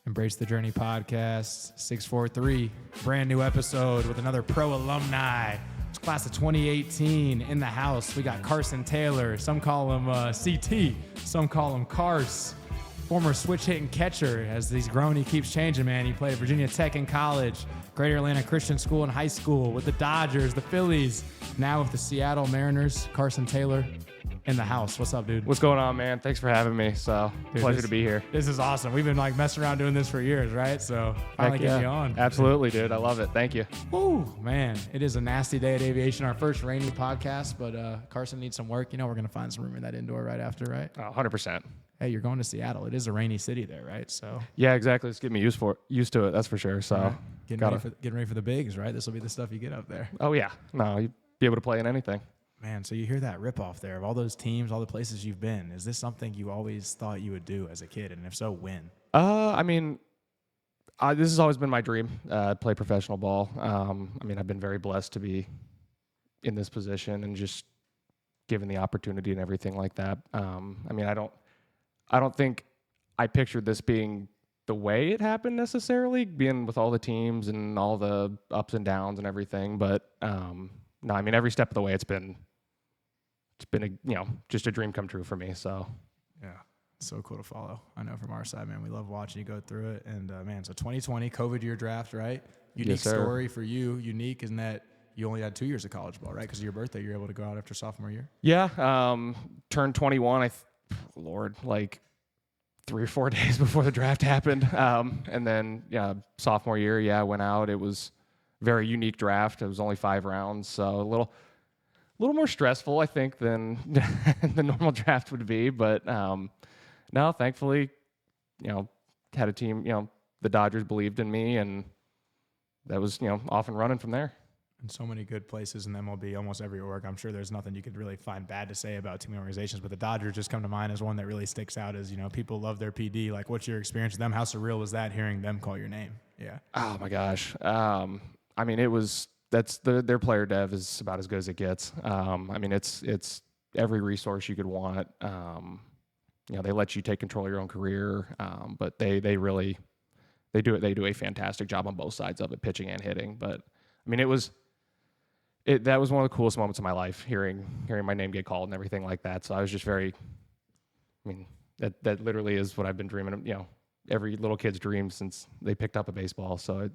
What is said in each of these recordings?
Embrace the Journey podcast, 643, brand new episode with another pro alumni. It's class of 2018 in the house. We got Carson Taylor. Some call him CT. Some call him Cars. Former switch hitting catcher. As he's grown, he keeps changing, man. He played at Virginia Tech in college, Greater Atlanta Christian School in high school, with the Dodgers, the Phillies, now with the Seattle Mariners. Carson Taylor in the house. What's up, dude? What's going on, man? Thanks for having me. Dude, pleasure to be here. This is awesome. We've been messing around doing this for years, right? So finally getting you on. Absolutely, dude. I love it. Thank you. Woo, man. It is a nasty day at aviation. Our first rainy podcast, but Carson needs some work. You know, we're going to find some room in that indoor right after, right? 100%. Hey, you're going to Seattle. It is a rainy city there, right? So yeah, exactly. Let's get me used to it. That's for sure. So right. Getting ready for the bigs, right? This will be the stuff you get up there. Oh yeah. No, you'd be able to play in anything. Man, so you hear that ripoff there of all those teams, all the places you've been. Is this something you always thought you would do as a kid? And if so, when? This has always been my dream, play professional ball. I've been very blessed to be in this position and just given the opportunity and everything like that. I don't think I pictured this being the way it happened necessarily, being with all the teams and all the ups and downs and everything. But every step of the way, it's been just a dream come true for me. So yeah, it's so cool to follow. I know from our side, man, we love watching you go through it. And so 2020 COVID year draft, right? Unique yes, sir. Story for you. Unique in that you only had 2 years of college ball, right? Because of your birthday, you're able to go out after sophomore year. Yeah, turned 21. Like 3 or 4 days before the draft happened. And then sophomore year, I went out. It was a very unique draft. It was only 5 rounds, so a little more stressful, I think, than the normal draft would be. But no, thankfully, had a team. The Dodgers believed in me, and that was off and running from there. And so many good places in MLB, almost every org. I'm sure there's nothing you could really find bad to say about team organizations, but the Dodgers just come to mind as one that really sticks out as, people love their PD. Like, what's your experience with them? How surreal was that hearing them call your name? Yeah. Oh my gosh. Their player dev is about as good as it gets. It's every resource you could want. They let you take control of your own career, but they do a fantastic job on both sides of it, pitching and hitting. But that was one of the coolest moments of my life, hearing my name get called and everything like that. So I was just that literally is what I've been dreaming of, every little kid's dream since they picked up a baseball. So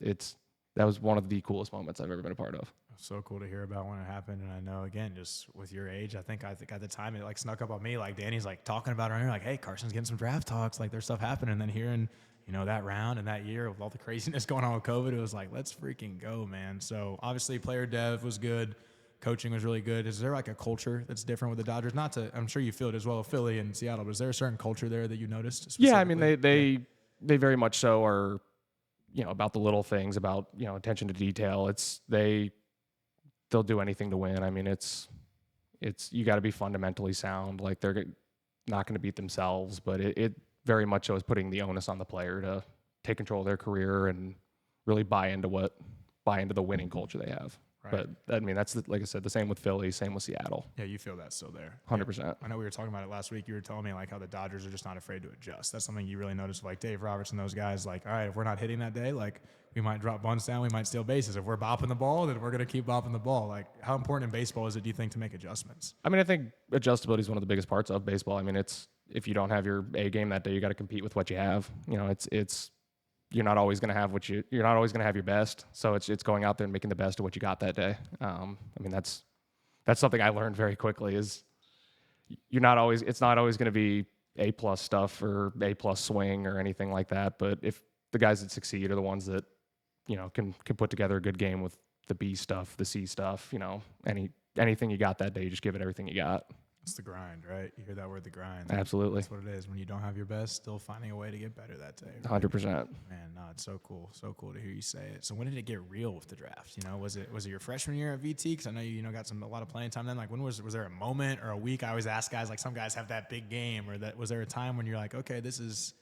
that was one of the coolest moments I've ever been a part of. So cool to hear about when it happened. And I know, again, just with your age, I think at the time it snuck up on me. Like Danny's talking about it around here, like, hey, Carson's getting some draft talks. Like there's stuff happening. And then hearing, that round and that year with all the craziness going on with COVID, it was like, let's freaking go, man. So obviously player dev was good. Coaching was really good. Is there a culture that's different with the Dodgers? I'm sure you feel it as well, Philly and Seattle, but is there a certain culture there that you noticed? Yeah, they very much so are, about the little things, about, attention to detail. They'll do anything to win. You got to be fundamentally sound. Like they're not going to beat themselves, but it very much so is putting the onus on the player to take control of their career and really buy into the winning culture they have. Right. But that's like I said, the same with Philly, same with Seattle. Yeah, you feel that still there. 100%. Yeah. I know we were talking about it last week. You were telling me how the Dodgers are just not afraid to adjust. That's something you really noticed, Dave Roberts and those guys. All right, if we're not hitting that day, we might drop bunts down, we might steal bases. If we're bopping the ball, then we're gonna keep bopping the ball. How important in baseball is it, do you think, to make adjustments? I think adjustability is one of the biggest parts of baseball. It's if you don't have your A game that day, you got to compete with what you have. You're not always going to have you're not always going to have your best. So it's going out there and making the best of what you got that day. That's something I learned very quickly is it's not always going to be A+ stuff or A+ swing or anything like that. But if the guys that succeed are the ones that, can put together a good game with the B stuff, the C stuff, anything you got that day, you just give it everything you got. It's the grind, right? You hear that word, the grind. Absolutely. That's what it is. When you don't have your best, still finding a way to get better that day. Right? 100%. Man, no, it's so cool. So cool to hear you say it. So when did it get real with the draft? Was it your freshman year at VT? Because I know you got a lot of playing time then. When was there a moment or a week? I always ask guys, some guys have that big game, or was there a time when you're like, okay, this is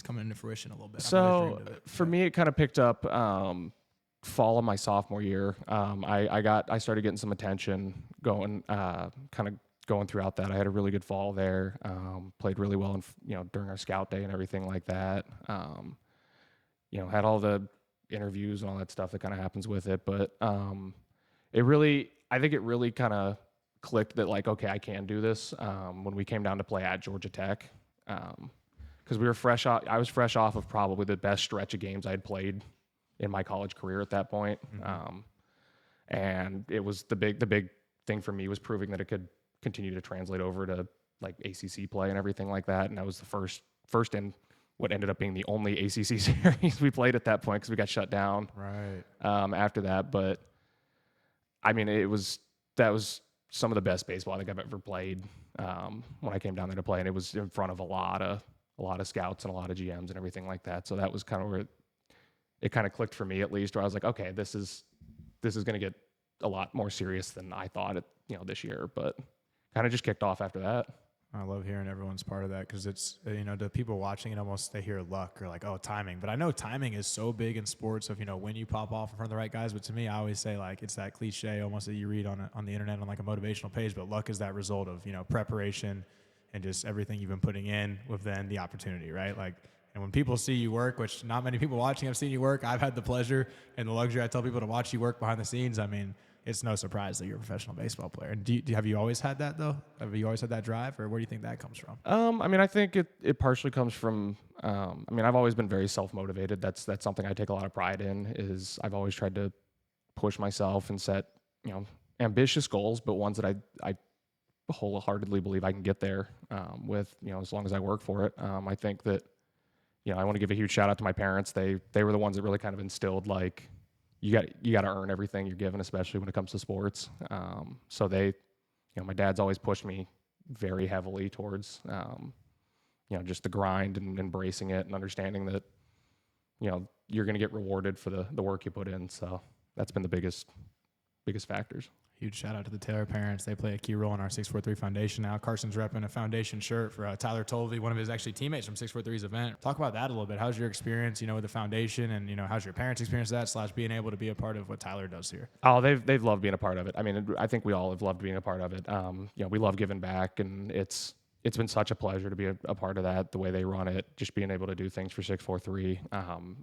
coming into fruition a little bit? So for me, it kind of picked up fall of my sophomore year. I started getting some attention going, kind of going throughout that. I had a really good fall there. Played really well, during our scout day and everything like that. had all the interviews and all that stuff that kind of happens with it. But I think it really kind of clicked that like, okay, I can do this when we came down to play at Georgia Tech. Because I was fresh off of probably the best stretch of games I'd played in my college career at that point. And it was the big thing for me was proving that it could continue to translate over to like ACC play and everything like that. And that was the first in what ended up being the only ACC series we played at that point because we got shut down after that. But I mean, that was some of the best baseball I think I've ever played when I came down there to play, and it was in front of a lot of scouts and a lot of GMs and everything like that. So that was kind of where it kind of clicked for me, at least, where I was like, okay, this is going to get a lot more serious than I thought it, this year. But kind of just kicked off after that. I love hearing everyone's part of that because it's, the people watching it almost, they hear luck or like, oh, timing. But I know timing is so big in sports of, when you pop off in front of the right guys. But to me, I always say like it's that cliche almost that you read on the internet on like a motivational page. But luck is that result of, preparation and just everything you've been putting in with then the opportunity, right? Like, and when people see you work, which not many people watching have seen you work, I've had the pleasure and the luxury. I tell people to watch you work behind the scenes. I mean, it's no surprise that you're a professional baseball player. And have you always had that, though? Have you always had that drive, or where do you think that comes from? I mean, I think it partially comes from, I've always been very self-motivated. That's something I take a lot of pride in, is I've always tried to push myself and set, ambitious goals, but ones that I wholeheartedly believe I can get there with, as long as I work for it. I think that, I want to give a huge shout out to my parents. They were the ones that really kind of instilled, like, you got to earn everything you're given, especially when it comes to sports. So they, my dad's always pushed me very heavily towards, just the grind and embracing it and understanding that, you're going to get rewarded for the work you put in. So that's been the biggest factors. Huge shout out to the Taylor parents. They play a key role in our 643 Foundation now. Carson's repping a foundation shirt for Tyler Tolvey, one of his actually teammates from 643's event. Talk about that a little bit. How's your experience, with the foundation, and how's your parents' experience that / being able to be a part of what Tyler does here? Oh, they've loved being a part of it. I mean, I think we all have loved being a part of it. We love giving back, and it's been such a pleasure to be a part of that, the way they run it, just being able to do things for 643.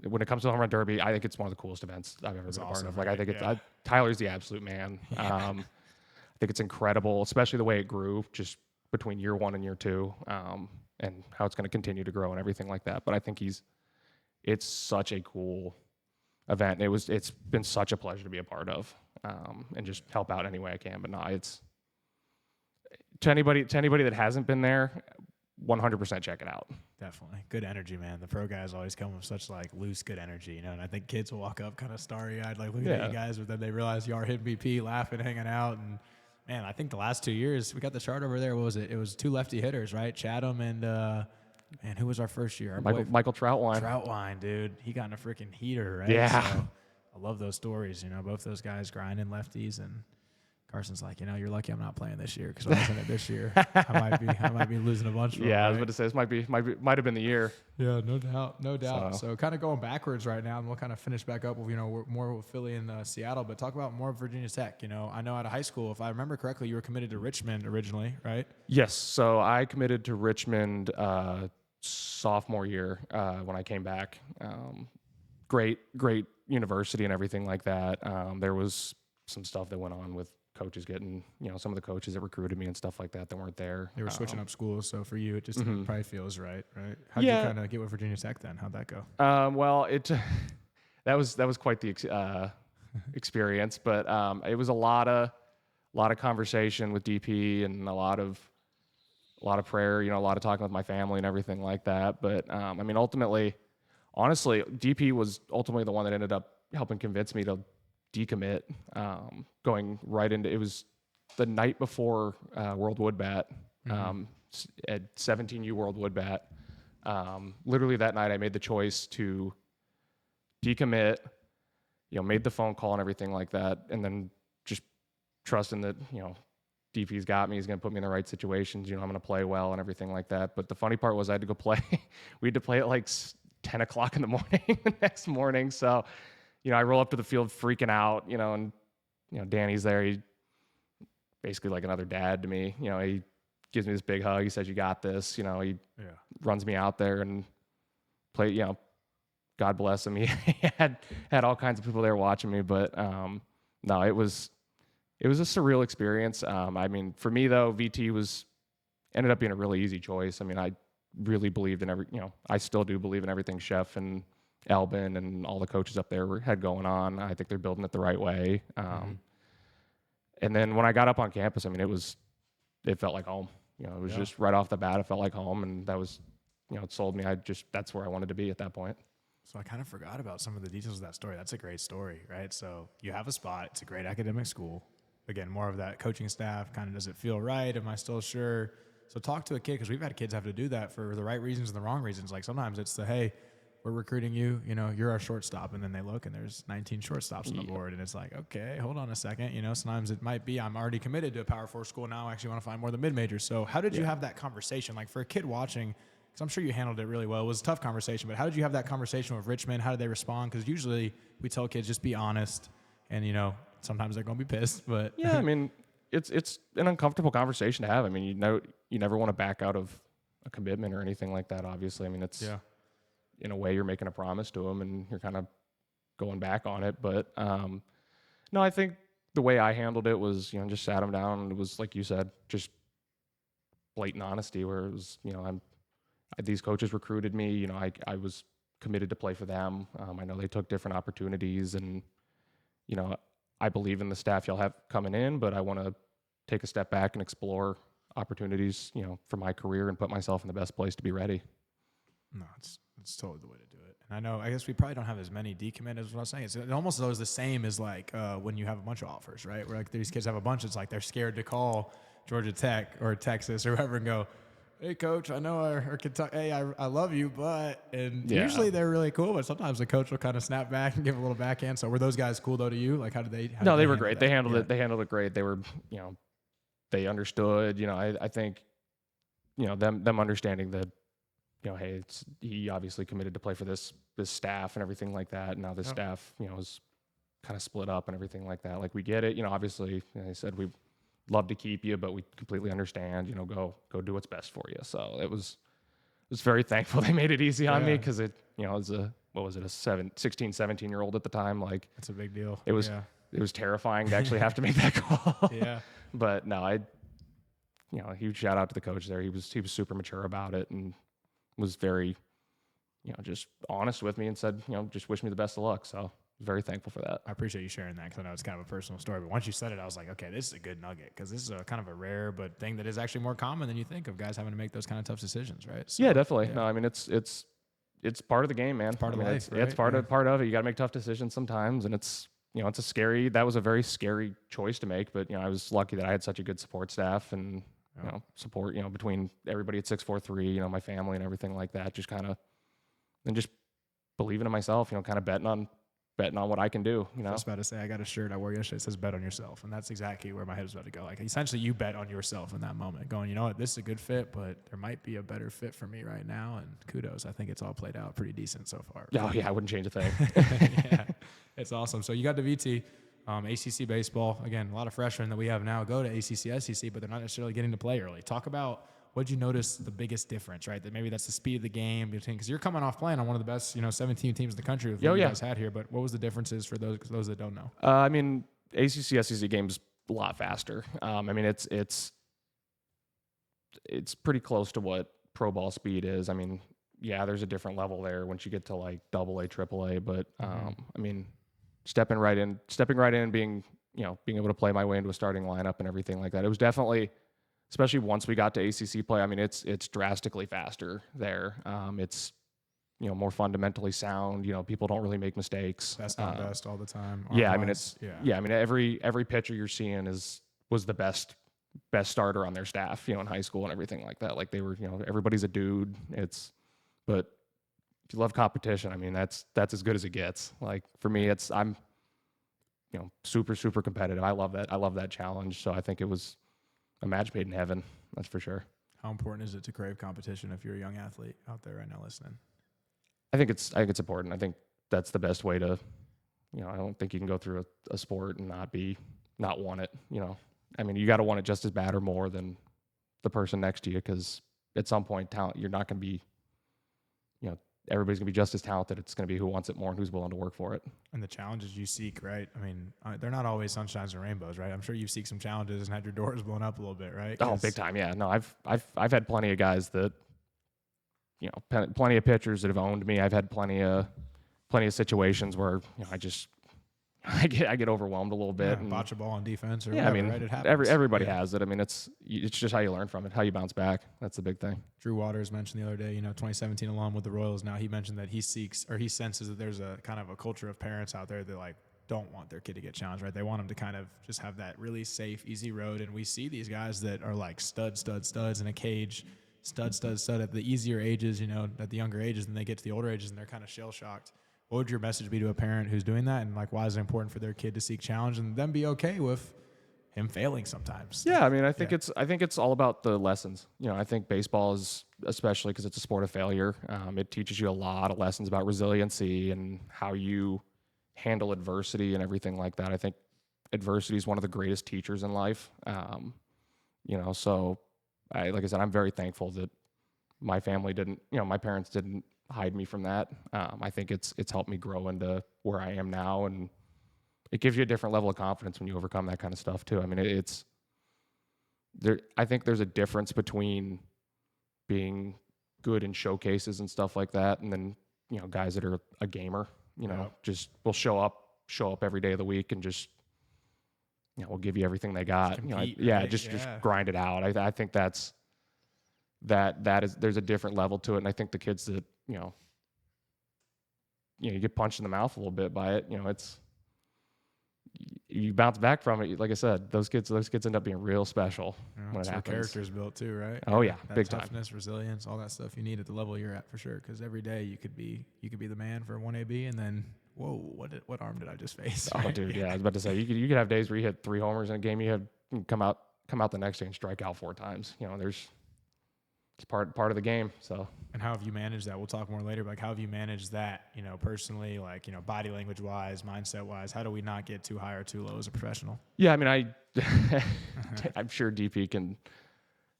When it comes to the Home Run Derby, I think it's one of the coolest events I've ever been a part of. Like, right? I think Tyler's the absolute man. I think it's incredible, especially the way it grew just between year one and year two, and how it's going to continue to grow and everything like that. But I think it's such a cool event. It's been such a pleasure to be a part of, and just help out any way I can. But no, it's to anybody that hasn't been there, 100% check it out. Definitely. Good energy, man. The pro guys always come with such like loose, good energy, and I think kids will walk up kind of starry-eyed, like looking at you guys, but then they realize you are hit BP, laughing, hanging out. And man, I think the last 2 years, we got the chart over there. What was it? It was 2 lefty hitters, right? Chatham and, man, who was our first year? Michael Troutwine. Troutwine, dude. He got in a freaking heater, right? Yeah. So I love those stories, both those guys grinding lefties, and Carson's like, you're lucky I'm not playing this year, because if I was in it this year, I might be losing a bunch. Yeah, I was about to say this might have been the year. Yeah, no doubt. So kind of going backwards right now, and we'll kind of finish back up with more with Philly and Seattle, but talk about more of Virginia Tech. I know out of high school, if I remember correctly, you were committed to Richmond originally, right? Yes. So I committed to Richmond sophomore year when I came back. Great university and everything like that. There was some stuff that went on with coaches getting, some of the coaches that recruited me and stuff like that weren't there. They were switching up schools, so for you, it just probably feels right? How'd you kind of get with Virginia Tech then? How'd that go? Well, that was quite the experience, but it was a lot of conversation with DP and a lot of prayer, a lot of talking with my family and everything like that. But ultimately, honestly, DP was ultimately the one that ended up helping convince me to decommit, going right into, it was the night before World Wood Bat, at 17U World Wood Bat. Literally that night I made the choice to decommit, made the phone call and everything like that, and then just trusting that, DP's got me, he's going to put me in the right situations, I'm going to play well and everything like that. But the funny part was I had to go play, we had to play at like 10 o'clock in the morning the next morning. So, I roll up to the field freaking out, and, Danny's there. He basically like another dad to me. He gives me this big hug. He says, "You got this." He runs me out there and go God bless him. He had all kinds of people there watching me, but no, it was a surreal experience. I mean, for me though, VT ended up being a really easy choice. I mean, I really believed in I still do believe in everything Chef and Albin and all the coaches up there had going on. I think they're building it the right way. And then when I got up on campus, I mean, it felt like home. It was just right off the bat, it felt like home, and that was, it sold me. That's where I wanted to be at that point. So I kind of forgot about some of the details of that story. That's a great story, right? So you have a spot. It's a great academic school. Again, more of that coaching staff. Kind of, does it feel right? Am I still sure? So talk to a kid, because we've had kids have to do that for the right reasons and the wrong reasons. Like sometimes it's hey, we're recruiting you, you're our shortstop. And then they look and there's 19 shortstops on the board. And it's like, okay, hold on a second. Sometimes it might be I'm already committed to a Power 4 school. Now I actually want to find more of the mid-majors. So how did you have that conversation? Like for a kid watching, because I'm sure you handled it really well. It was a tough conversation, but how did you have that conversation with Richmond? How did they respond? Because usually we tell kids just be honest, and sometimes they're going to be pissed. But yeah, I mean, it's an uncomfortable conversation to have. I mean, you never want to back out of a commitment or anything like that. Obviously, I mean, it's in a way you're making a promise to them, and you're kind of going back on it. But no, I think the way I handled it was just sat them down, and it was like you said, just blatant honesty. Where it was these coaches recruited me. I was committed to play for them. I know they took different opportunities, and I believe in the staff y'all have coming in, but I want to take a step back and explore opportunities, for my career and put myself in the best place to be ready. No, it's totally the way to do it. And I guess we probably don't have as many decommit as what I was saying. It almost is the same as like when you have a bunch of offers, right? Where like these kids have a bunch. It's like they're scared to call Georgia Tech or Texas or whoever and go, hey, coach, I know our Kentucky, hey, I love you, but, usually they're really cool, but sometimes the coach will kind of snap back and give a little backhand. So were those guys cool, though, to you? Like, how did they? No, they were great. They handled it. They handled it great. They were, they understood. I think, them understanding that, hey, he obviously committed to play for this staff and everything like that. And now this staff, is kind of split up and everything like that. Like, we get it. Obviously, they said we love to keep you, but we completely understand, go do what's best for you. So it was very thankful they made it easy on me, because it, it was a 16, 17-year-old at the time. Like, that's a big deal. It was terrifying to actually have to make that call. Yeah. But no, a huge shout out to the coach there. He was super mature about it and was very, just honest with me and said, just wish me the best of luck. So very thankful for that. I appreciate you sharing that, because I know it's kind of a personal story. But once you said it, I was like, okay, this is a good nugget, because this is a kind of a rare but thing that is actually more common than you think, of guys having to make those kind of tough decisions, right? So, yeah, definitely. Yeah. No, I mean, it's part of the game, man. It's part of life. It's part of it. You got to make tough decisions sometimes, and it's that was a very scary choice to make. But I was lucky that I had such a good support staff and support between everybody at 643, my family and everything like that. Just kind of and just believing in myself, kind of betting on what I can do. I was about to say, I got a shirt I wore yesterday that says bet on yourself. And that's exactly where my head was about to go. Like, essentially you bet on yourself in that moment, going, you know what, this is a good fit, but there might be a better fit for me right now. And kudos. I think it's all played out pretty decent so far. Oh yeah, I wouldn't change a thing. Yeah, it's awesome. So you got the VT, ACC baseball. Again, a lot of freshmen that we have now go to ACC, SEC, but they're not necessarily getting to play early. Talk about, what'd you notice the biggest difference, right? That maybe that's the speed of the game between, because you're coming off playing on one of the best, 17 teams in the country with what you guys had here. But what was the differences for those that don't know? I mean, ACC, SEC game's a lot faster. I mean, it's pretty close to what pro ball speed is. I mean, yeah, there's a different level there once you get to like AA, AAA. But I mean, stepping right in, being able to play my way into a starting lineup and everything like that. It was definitely, especially once we got to ACC play, I mean, it's drastically faster there. It's, more fundamentally sound. People don't really make mistakes. Best on best all the time. Yeah, I mean, I mean, every pitcher you're seeing was the best starter on their staff, in high school and everything like that. Like, they were, everybody's a dude. But if you love competition, I mean, that's as good as it gets. Like, for me, I'm, super, super competitive. I love that. I love that challenge. So I think it was a match made in heaven, that's for sure. How important is it to crave competition if you're a young athlete out there right now listening? I think it's important. I think that's the best way to, I don't think you can go through a sport and not want it. I mean, you got to want it just as bad or more than the person next to you, because at some point, talent, you're not going to be, everybody's going to be just as talented. It's going to be who wants it more and who's willing to work for it. And the challenges you seek, right? I mean, they're not always sunshines and rainbows, right? I'm sure you seek some challenges and had your doors blown up a little bit, right? Oh, big time. Yeah. No, I've had plenty of guys that, plenty of pitchers that have owned me. I've had plenty of situations where, I get overwhelmed a little bit. And botch a ball on defense or yeah, whatever, I mean, right? It happens. everybody has it. I mean, it's just how you learn from it, how you bounce back. That's the big thing. Drew Waters mentioned the other day, 2017 alum with the Royals. Now he mentioned that he senses that there's a kind of a culture of parents out there that like don't want their kid to get challenged, right? They want them to kind of just have that really safe, easy road. And we see these guys that are like studs in a cage, stud at the easier ages, at the younger ages, and they get to the older ages and they're kind of shell shocked. What would your message be to a parent who's doing that, and like why is it important for their kid to seek challenge and then be okay with him failing sometimes? Yeah, I mean, I think it's all about the lessons. I think baseball is, especially because it's a sport of failure, it teaches you a lot of lessons about resiliency and how you handle adversity and everything like that. I think adversity is one of the greatest teachers in life. So like I said, I'm very thankful that my family didn't, my parents didn't hide me from that. I think it's helped me grow into where I am now, and it gives you a different level of confidence when you overcome that kind of stuff too. I mean, I think there's a difference between being good in showcases and stuff like that, and then guys that are a gamer, just will show up every day of the week and just will give you everything they got. Compete, right? Just Just grind it out. I think there's a different level to it, and I think the kids that you get punched in the mouth a little bit by it. You bounce back from it. Like I said, those kids end up being real special when it happens. Character's built too, right? Oh yeah, that big toughness, time. resilience, all that stuff you need at the level you're at for sure. Because every day you could be the man for 1AB, and then whoa, what arm did I just face? Oh right? dude, yeah. I was about to say you could have days where you hit 3 homers in a game. You come out the next day and strike out 4 times. It's part of the game. So. And how have you managed that? We'll talk more later, but how have you managed that, personally, body language wise, mindset wise? How do we not get too high or too low as a professional? Yeah, I mean, I'm sure DP can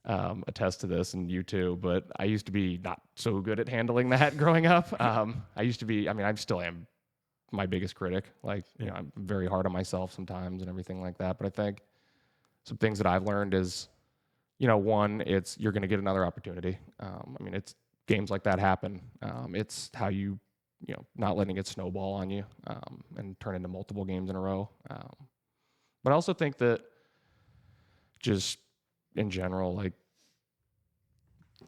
attest to this, and you too, but I used to be not so good at handling that growing up. I still am my biggest critic. I'm very hard on myself sometimes and everything like that. But I think some things that I've learned is, one, it's you're going to get another opportunity. It's games like that happen. It's how you not letting it snowball on you and turn into multiple games in a row. But I also think that just in general,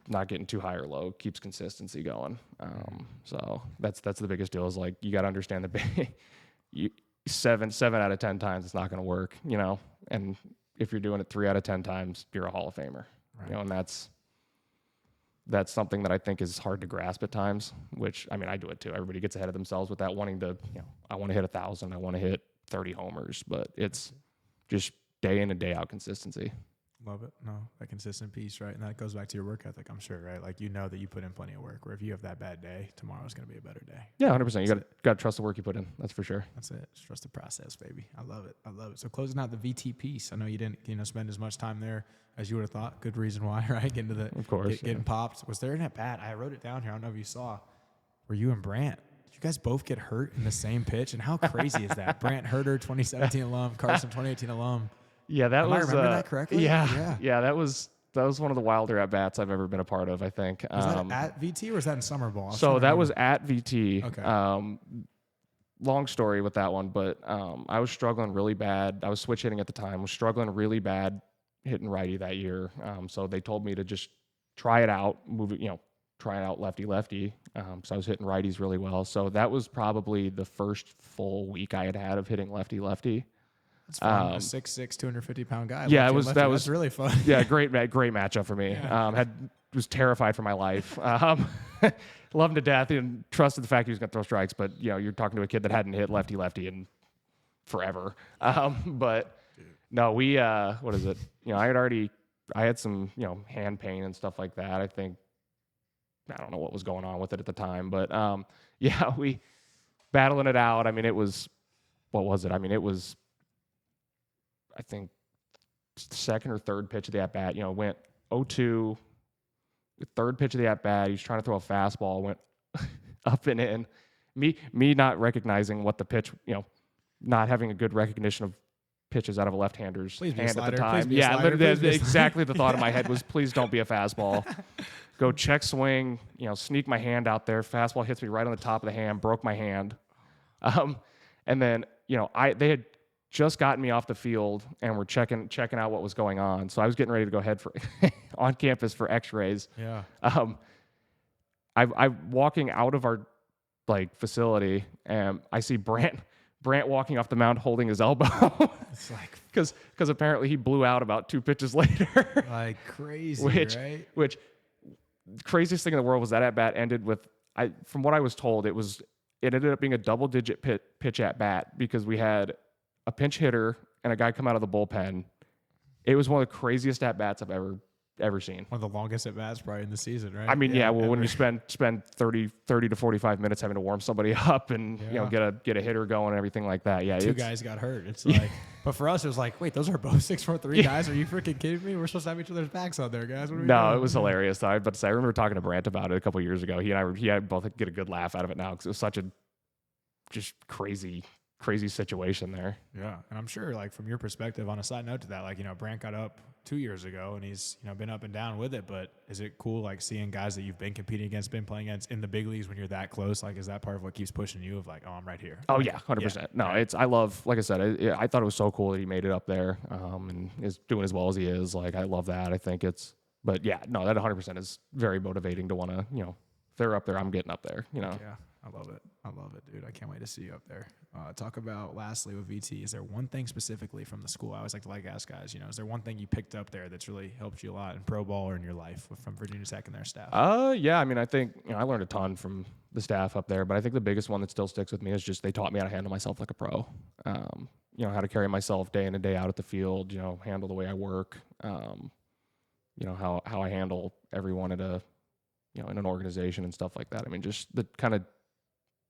not getting too high or low keeps consistency going. So that's the biggest deal is you got to understand that 7 out of 10 times it's not going to work, and if you're doing it 3 out of 10 times, you're a Hall of Famer, right. And that's something that I think is hard to grasp at times, which, I do it too. Everybody gets ahead of themselves with that, wanting to, I want to hit 1,000, I want to hit 30 homers, but it's just day in and day out consistency. Love it. No, that consistent piece, right? And that goes back to your work ethic, I'm sure, right? That you put in plenty of work, where if you have that bad day, tomorrow's going to be a better day. Yeah, 100%. You got to trust the work you put in. That's for sure. That's it. Just trust the process, baby. I love it. So closing out the VT piece, I know you didn't, spend as much time there as you would have thought. Good reason why, right? Getting to the, of course, getting popped. Was there an at bat? I wrote it down here. I don't know if you saw. Were you and Brant? Did you guys both get hurt in the same pitch? And how crazy is that? Brant Herter, 2017 alum. Carson, 2018 alum. Yeah, that was. I remember that correctly? Yeah. That was one of the wilder at bats I've ever been a part of. I think. Was that at VT or was that in summer ball? So that was at VT. Okay. Long story with that one, but I was struggling really bad. I was switch hitting at the time. Was struggling really bad hitting righty that year. So they told me to just try it out, try it out lefty. So I was hitting righties really well. So that was probably the first full week I had of hitting lefty. It's fun. A 6'6", 250-pound guy. Yeah, that was really fun. Yeah, great matchup for me. Yeah. Was terrified for my life. Loved him to death and trusted the fact he was going to throw strikes. But you're talking to a kid that hadn't hit lefty in forever. But no, we what is it? I had some hand pain and stuff like that. I don't know what was going on with it at the time, but we battling it out. It was what was it? It was. I think second or third pitch of the at bat, went 0-2. The third pitch of the at bat, he was trying to throw a fastball, went up and in. Me not recognizing what the pitch, not having a good recognition of pitches out of a left-hander's hand at the time. Yeah, exactly the thought in my head was, please don't be a fastball. Go check swing, sneak my hand out there. Fastball hits me right on the top of the hand, broke my hand. And then, they had just gotten me off the field and were checking out what was going on. So I was getting ready to go ahead for on campus for x-rays. Yeah. I'm walking out of our facility and I see Brant walking off the mound holding his elbow. It's like, because apparently he blew out about 2 pitches later. Like crazy, right? Which craziest thing in the world was that at bat ended with, from what I was told, it ended up being a double-digit pitch at bat because we had a pinch hitter and a guy come out of the bullpen. It was one of the craziest at bats I've ever seen. One of the longest at bats probably in the season, right? I mean, when you spend 30 to 45 minutes having to warm somebody up and get a hitter going and everything like that. Yeah, two guys got hurt. It's like, but for us it was like, wait, those are both 6'4" guys. Are you freaking kidding me? We're supposed to have each other's backs out there, guys. What are we doing? It was hilarious. But I remember talking to Brant about it a couple of years ago. He and I both get a good laugh out of it now because it was such a just crazy situation there. Yeah, and I'm sure, from your perspective, on a side note to that, Brant got up 2 years ago, and he's been up and down with it. But is it cool seeing guys that you've been competing against, been playing against in the big leagues when you're that close? Is that part of what keeps pushing you? Of oh, I'm right here. Oh yeah, 100%. No, I love. Like I said, I thought it was so cool that he made it up there, and is doing as well as he is. I love that. I think it's. But yeah, no, that 100% is very motivating to want to. If they're up there, I'm getting up there. Yeah. I love it, dude. I can't wait to see you up there. Talk about, lastly, with VT, is there one thing specifically from the school? I always like to ask guys, is there one thing you picked up there that's really helped you a lot in pro ball or in your life from Virginia Tech and their staff? Yeah. I mean, I think, I learned a ton from the staff up there, but I think the biggest one that still sticks with me is just they taught me how to handle myself like a pro. How to carry myself day in and day out at the field, handle the way I work, how I handle everyone at in an organization and stuff like that. I mean, just the kind of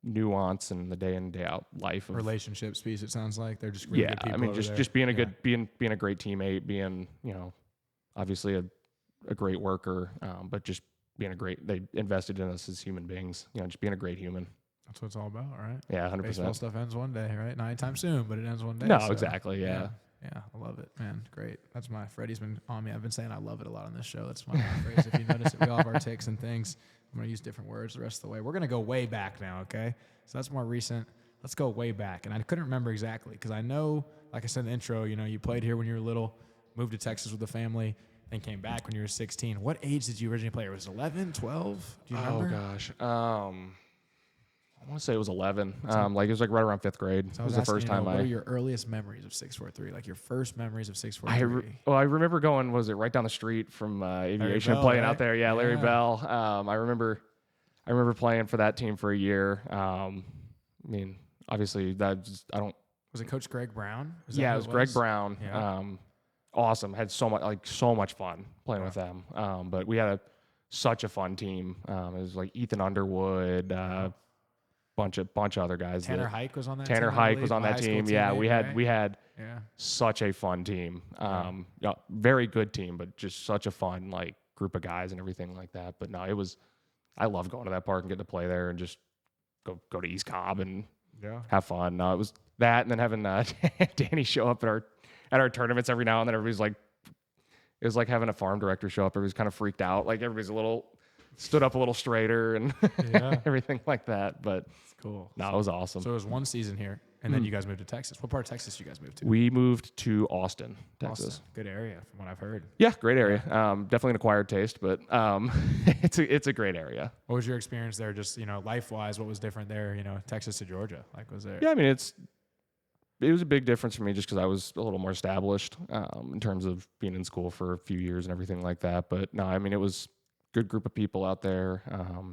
nuance and the day in and day out life of relationships piece. It sounds like they're just really good people. I mean, just being a good being a great teammate, being obviously a great worker, but just being they invested in us as human beings. Just being a great human. That's what it's all about, right? Yeah, 100%. Baseball stuff ends one day, right? Not anytime soon, but it ends one day. No, exactly. Yeah. Yeah, I love it, man. Great. That's Freddy's been on me. I've been saying I love it a lot on this show. That's my phrase. If you notice it, we all have our takes and things. I'm going to use different words the rest of the way. We're going to go way back now, okay? So that's more recent. Let's go way back. And I couldn't remember exactly because I know, like I said in the intro, you played here when you were little, moved to Texas with the family, then came back when you were 16. What age did you originally play? Was it 11, 12? Do you remember? Oh, gosh. I want to say it was 11. It was right around 5th grade. So it was the first time what are your earliest memories of 6'4", your first memories of 6'4"? I remember going, was it right down the street from Aviation, playing out there? Yeah, Larry Bell. I remember playing for that team for a year. I mean, obviously Was it Coach Greg Brown? It was Greg Brown. Yeah. Awesome. Had so much fun playing with them. But we had such a fun team. It was Ethan Underwood, bunch of other guys. Tanner Hike was on that team. Hike was on that team. Yeah, we had Yeah. Such a fun team. Very good team, but just such a fun group of guys and everything like that. But no, I love going to that park and getting to play there and just go to East Cobb and have fun. No, it was that, and then having Danny show up at our tournaments every now and then. Everybody's it was like having a farm director show up. Everybody's kind of freaked out. Everybody's stood up a little straighter and everything like that. But it's cool. No, it was awesome. So it was one season here, and then you guys moved to Texas. What part of Texas did you guys move to? We moved to Austin, Texas. Good area from what I've heard. Yeah, great area. Definitely an acquired taste, but it's a great area. What was your experience there? Just life-wise, what was different there? Texas to Georgia, was there? Yeah, I mean it was a big difference for me just because I was a little more established in terms of being in school for a few years and everything like that. But no, I mean it was good group of people out there.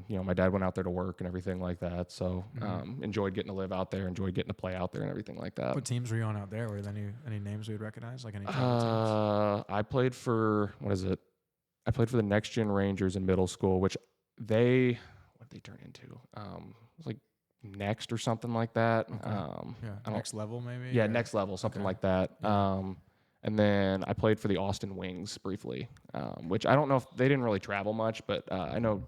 My dad went out there to work and everything like that. So enjoyed getting to live out there, enjoyed getting to play out there and everything like that. What teams were you on out there? Were there any names we would recognize? Any teams? I played for, I played for the Next Gen Rangers in middle school, which what did they turn into? It was Next or something like that. Okay. Next Level maybe? Yeah, Next Level, something like that. Yeah. And then I played for the Austin Wings briefly, which I don't know if they didn't really travel much, but I know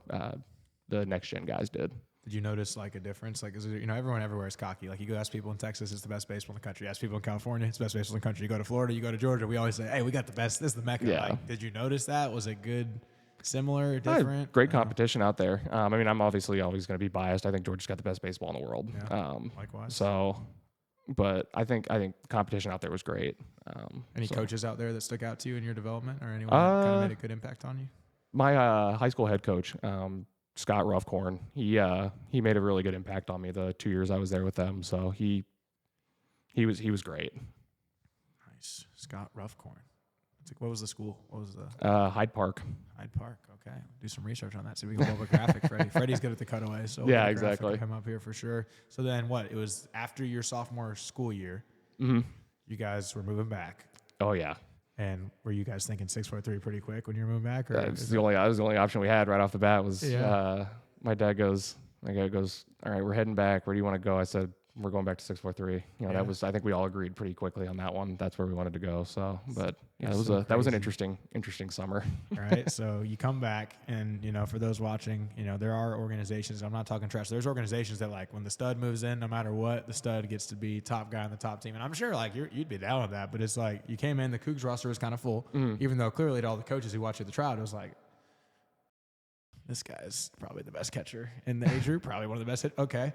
the Next Gen guys did. Did you notice like a difference? Like, is it, everyone everywhere is cocky. Like, you go ask people in Texas, it's the best baseball in the country. You ask people in California, it's the best baseball in the country. You go to Florida, you go to Georgia, we always say, hey, we got the best. This is the Mecca. Yeah. Like, did you notice that? Was it good, similar, different? Great competition out there. I mean, I'm obviously always going to be biased. I think Georgia's got the best baseball in the world. Yeah, likewise. So, but I think competition out there was great. Any coaches out there that stuck out to you in your development, or anyone that kind of made a good impact on you? My high school head coach, Scott Ruffcorn, he made a really good impact on me the 2 years I was there with them. So he was great. Nice. Scott Ruffcorn. What was the school? What was the Hyde Park. Hyde Park. Okay, do some research on that. See if we can pull up a graphic. Freddie's good at the cutaway, so yeah, we'll exactly. Come up here for sure. So then, what? It was after your sophomore school year. Mm-hmm. You guys were moving back. Oh yeah. And were you guys thinking 6'3" pretty quick when you were moving back? Or that was the only option we had right off the bat. Was my dad goes, all right, we're heading back. Where do you want to go? I said, we're going back to 6'3". That was, I think we all agreed pretty quickly on that one. That's where we wanted to go. So, but yeah, that was an interesting summer. All right. So you come back, and for those watching, there are organizations. I'm not talking trash. There's organizations that, like, when the stud moves in, no matter what, the stud gets to be top guy on the top team. And I'm sure like you'd be down with that. But it's like you came in, the Cougs roster was kind of full, even though clearly to all the coaches who watched at the trial, it was like, this guy's probably the best catcher in the age group, probably one of the best hit. Okay.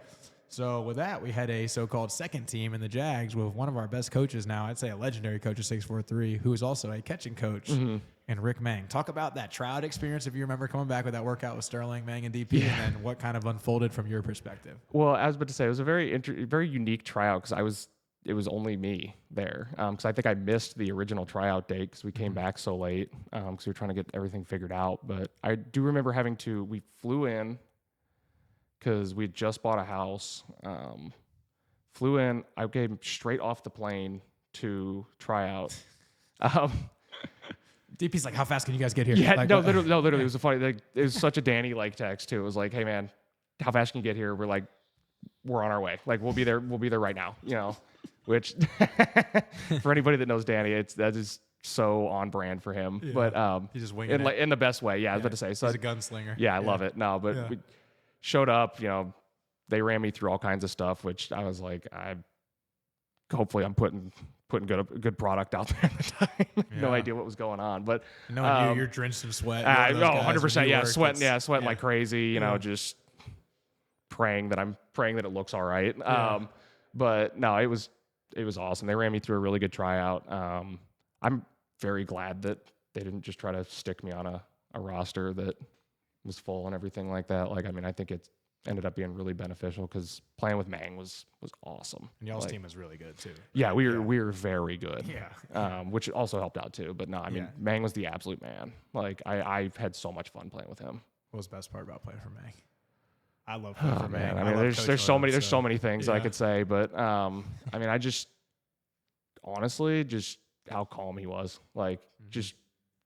So with that, we had a so-called second team in the Jags with one of our best coaches now. I'd say a legendary coach at 6'3", who is also a catching coach, and Rick Mang. Talk about that tryout experience, if you remember coming back with that workout with Sterling, Mang, and DP, and then what kind of unfolded from your perspective. Well, I was about to say, it was a very unique tryout because it was only me there. Because I think I missed the original tryout date because we came back so late because we were trying to get everything figured out. But I do remember we flew in, because we had just bought a house, flew in. I came straight off the plane to try out. DP's like, how fast can you guys get here? Yeah, like, literally, it was it was such a Danny text too. It was like, hey man, how fast can you get here? We're like, we're on our way. Like, we'll be there right now. Which for anybody that knows Danny, that is so on brand for him. Yeah. But he's just winging it in the best way. Yeah, I was about to say. So he's a gunslinger. Yeah, I love it. No, but we showed up, they ran me through all kinds of stuff, which I was like, hopefully I'm putting good product out there at the time. No idea what was going on, but you're drenched in sweat. 100%. Yeah. Sweating like crazy, just praying that it looks all right. Yeah. But no, it was awesome. They ran me through a really good tryout. I'm very glad that they didn't just try to stick me on a roster that was full and everything like that. Like, I mean, I think it ended up being really beneficial because playing with Mang was awesome. And y'all's team was really good too. Yeah, we were very good. Yeah. Which also helped out too. But no, I mean, Mang was the absolute man. Like, I've had so much fun playing with him. What was the best part about playing for Mang? I love playing for Mang. I mean, there's so many things I could say, but I mean, I just honestly just how calm he was. Like,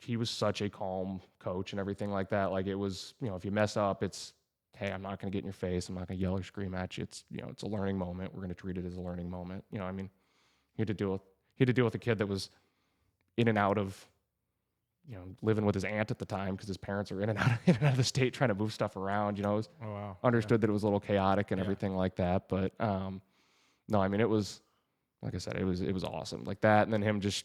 he was such a calm coach and everything like that. Like, it was, if you mess up, it's, hey, I'm not going to get in your face. I'm not going to yell or scream at you. It's, it's a learning moment. We're going to treat it as a learning moment. I mean, he had to deal with a kid that was in and out of, living with his aunt at the time because his parents are in and out of the state trying to move stuff around. Understood that it was a little chaotic and everything like that. But no, I mean, it was, like I said, it was awesome. Like that, and then him just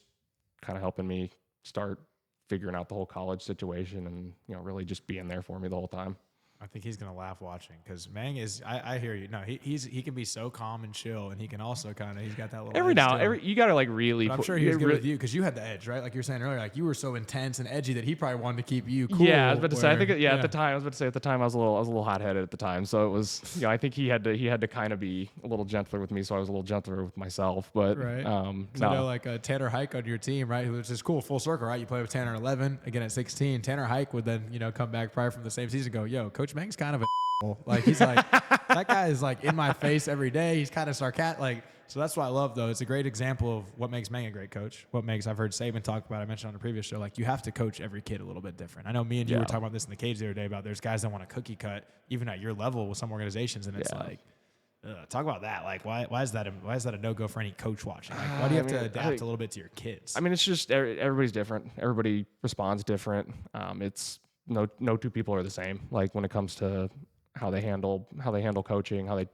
kind of helping me start figuring out the whole college situation and, really just being there for me the whole time. I think he's going to laugh watching because Mang is, I hear you. No, he can be so calm and chill, and he can also he's got that little you got to like really. But I'm sure he was good with you because you had the edge, right? Like you were saying earlier, like you were so intense and edgy that he probably wanted to keep you cool. Yeah, I was about to say. I think at the time, I was a little hot-headed at the time, so it was. I think he had to kind of be a little gentler with me, so I was a little gentler with myself. But right. I know like Tanner Hike on your team, right? Which is cool, full circle, right? You play with Tanner at 11, again at 16. Tanner Hike would then come back prior from the same season, and go, yo, Coach Mang's kind of a like he's like that guy is like in my face every day. He's kind of sarcastic, so that's what I love though. It's a great example of what makes Mang a great coach. What makes I've heard Saban talk about. I mentioned on a previous show, like you have to coach every kid a little bit different. I know me and you were talking about this in the cage the other day about there's guys that want a cookie cut even at your level with some organizations, and it's like talk about that. Like why is that a no go for any coach watching? Like why do you have to adapt a little bit to your kids? I mean, it's just everybody's different. Everybody responds different. It's no two people are the same. Like when it comes to how they handle coaching, how they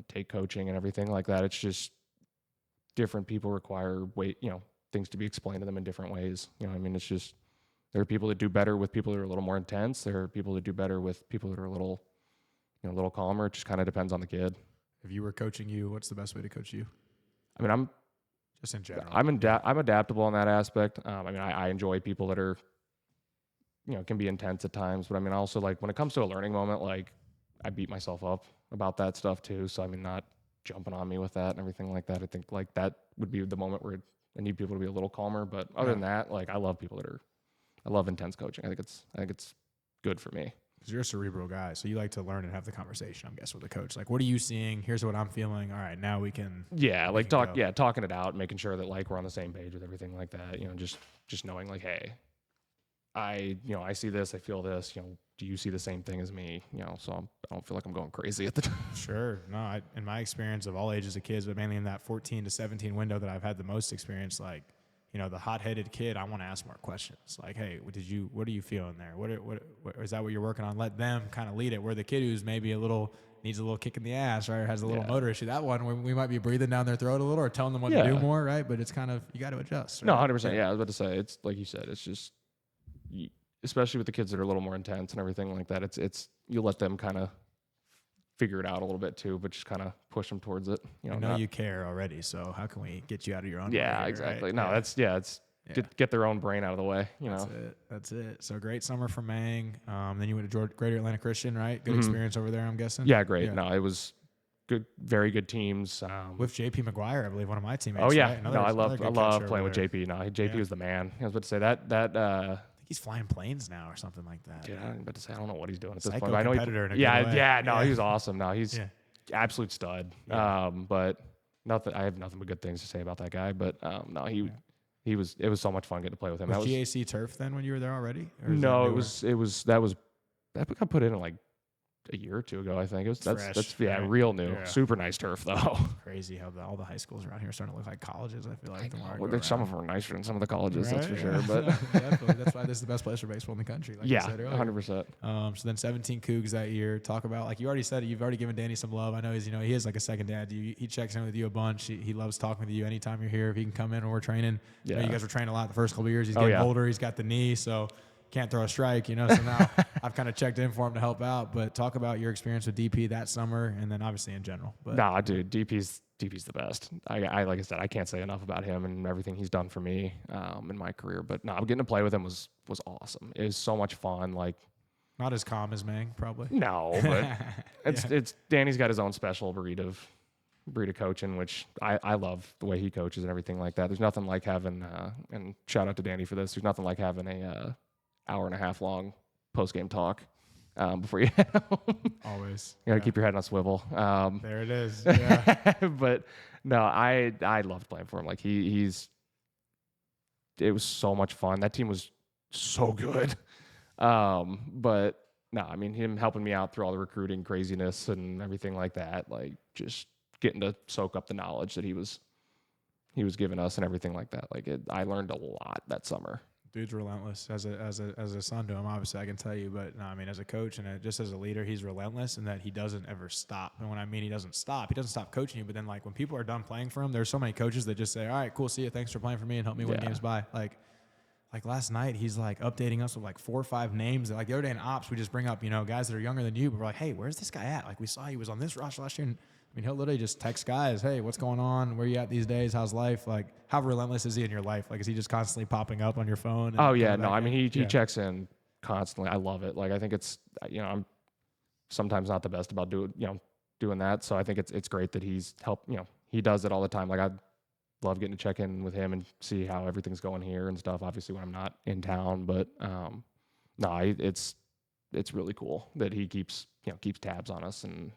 take coaching and everything like that. It's just different people require things to be explained to them in different ways. I mean, it's just there are people that do better with people that are a little more intense. There are people that do better with people that are a little calmer. It just kind of depends on the kid. If you were coaching you, what's the best way to coach you? I mean, Just in general. I'm adaptable in that aspect. I mean, I enjoy people that are, can be intense at times. But I mean, also like when it comes to a learning moment, like I beat myself up about that stuff too. So I mean, not jumping on me with that and everything like that. I think like that would be the moment where I need people to be a little calmer. But other than that, like I love intense coaching. I think it's good for me. Because you're a cerebral guy, so you like to learn and have the conversation, I'm guessing, with the coach. Like, what are you seeing? Here's what I'm feeling. All right, now we can. Yeah, like talking it out, making sure that like we're on the same page with everything like that. Just knowing like, hey, I see this, I feel this. Do you see the same thing as me? So I don't feel like I'm going crazy at the time. Sure. No, in my experience of all ages of kids, but mainly in that 14 to 17 window that I've had the most experience, like, the hot-headed kid, I want to ask more questions. Like, hey, what are you feeling there? What is that what you're working on? Let them kind of lead it. Where the kid who's maybe needs a little kick in the ass, right, or has a little motor issue, that one we might be breathing down their throat a little or telling them what to do more, right? But it's kind of, you got to adjust. Right? No, 100%. Yeah, I was about to say, it's like you said, it's just, especially with the kids that are a little more intense and everything like that, it's you let them kind of figure it out a little bit too, but just kind of push them towards it. I know you care already, so how can we get you out of your own? Yeah, way here, exactly. Right? No, it's get their own brain out of the way. That's it. So great summer for Mang. Then you went to Greater Atlanta Christian, right? Good experience over there, I'm guessing. Yeah, great. Yeah. No, it was good, very good teams. With JP McGuire, I believe one of my teammates. Oh yeah, right? I love playing with JP. No, JP was the man. I was about to say that. I think he's flying planes now or something like that. Yeah, I'm about to say I don't know what he's doing at this Psycho point. I know he was awesome. No, he's absolute stud. Yeah. But I have nothing but good things to say about that guy. But no, it was so much fun getting to play with him. Was GAC turf then when you were there already? No, that got put in like a year or two ago, I think. That's real new. Yeah. Super nice turf though. Crazy how all the high schools around here are starting to look like colleges. I feel like some of them are nicer than some of the colleges, right? That's for sure. But definitely, that's why this is the best place for baseball in the country. Like you said earlier. 100%. So then 17 Cougs that year. Talk about, like you already said, you've already given Danny some love. I know he is like a second dad to you. He checks in with you a bunch. He loves talking with you anytime you're here. If he can come in when we're training. Yeah. You guys were training a lot the first couple of years. He's getting older. He's got the knee, so can't throw a strike, So now I've kind of checked in for him to help out. But talk about your experience with DP that summer, and then obviously in general. But nah, dude, DP's the best. I like I said, I can't say enough about him and everything he's done for me in my career. But no, getting to play with him was awesome. It was so much fun. Like, not as calm as Mang, probably. No, but it's Danny's got his own special breed of coaching, which I love the way he coaches and everything like that. There's nothing like having and shout out to Danny for this. There's nothing like having a hour and a half long post game talk before you head home. Always. You gotta keep your head on a swivel. There it is. Yeah. But no, I loved playing for him. Like it was so much fun. That team was so good. But no, I mean, him helping me out through all the recruiting craziness and everything like that, like just getting to soak up the knowledge that he was giving us and everything like that. Like I learned a lot that summer. Dude's relentless as a son to him, obviously, I can tell you. But no, I mean, as a coach and just as a leader, he's relentless in that he doesn't ever stop. And when I mean he doesn't stop coaching you. But then, like, when people are done playing for him, there's so many coaches that just say, all right, cool, see you. Thanks for playing for me and help me win games by. Like last night, he's like updating us with like 4 or 5 names. Like the other day in ops, we just bring up, guys that are younger than you. But we're like, hey, where's this guy at? Like we saw he was on this roster last year. And I mean, he'll literally just text guys, hey, what's going on? Where you at these days? How's life? Like, how relentless is he in your life? Like, is he just constantly popping up on your phone? Oh, yeah. No, I mean, he checks in constantly. I love it. Like, I think it's, I'm sometimes not the best about doing that. So I think it's great that he's he does it all the time. Like, I love getting to check in with him and see how everything's going here and stuff, obviously, when I'm not in town. But, no, it's really cool that he keeps tabs on us and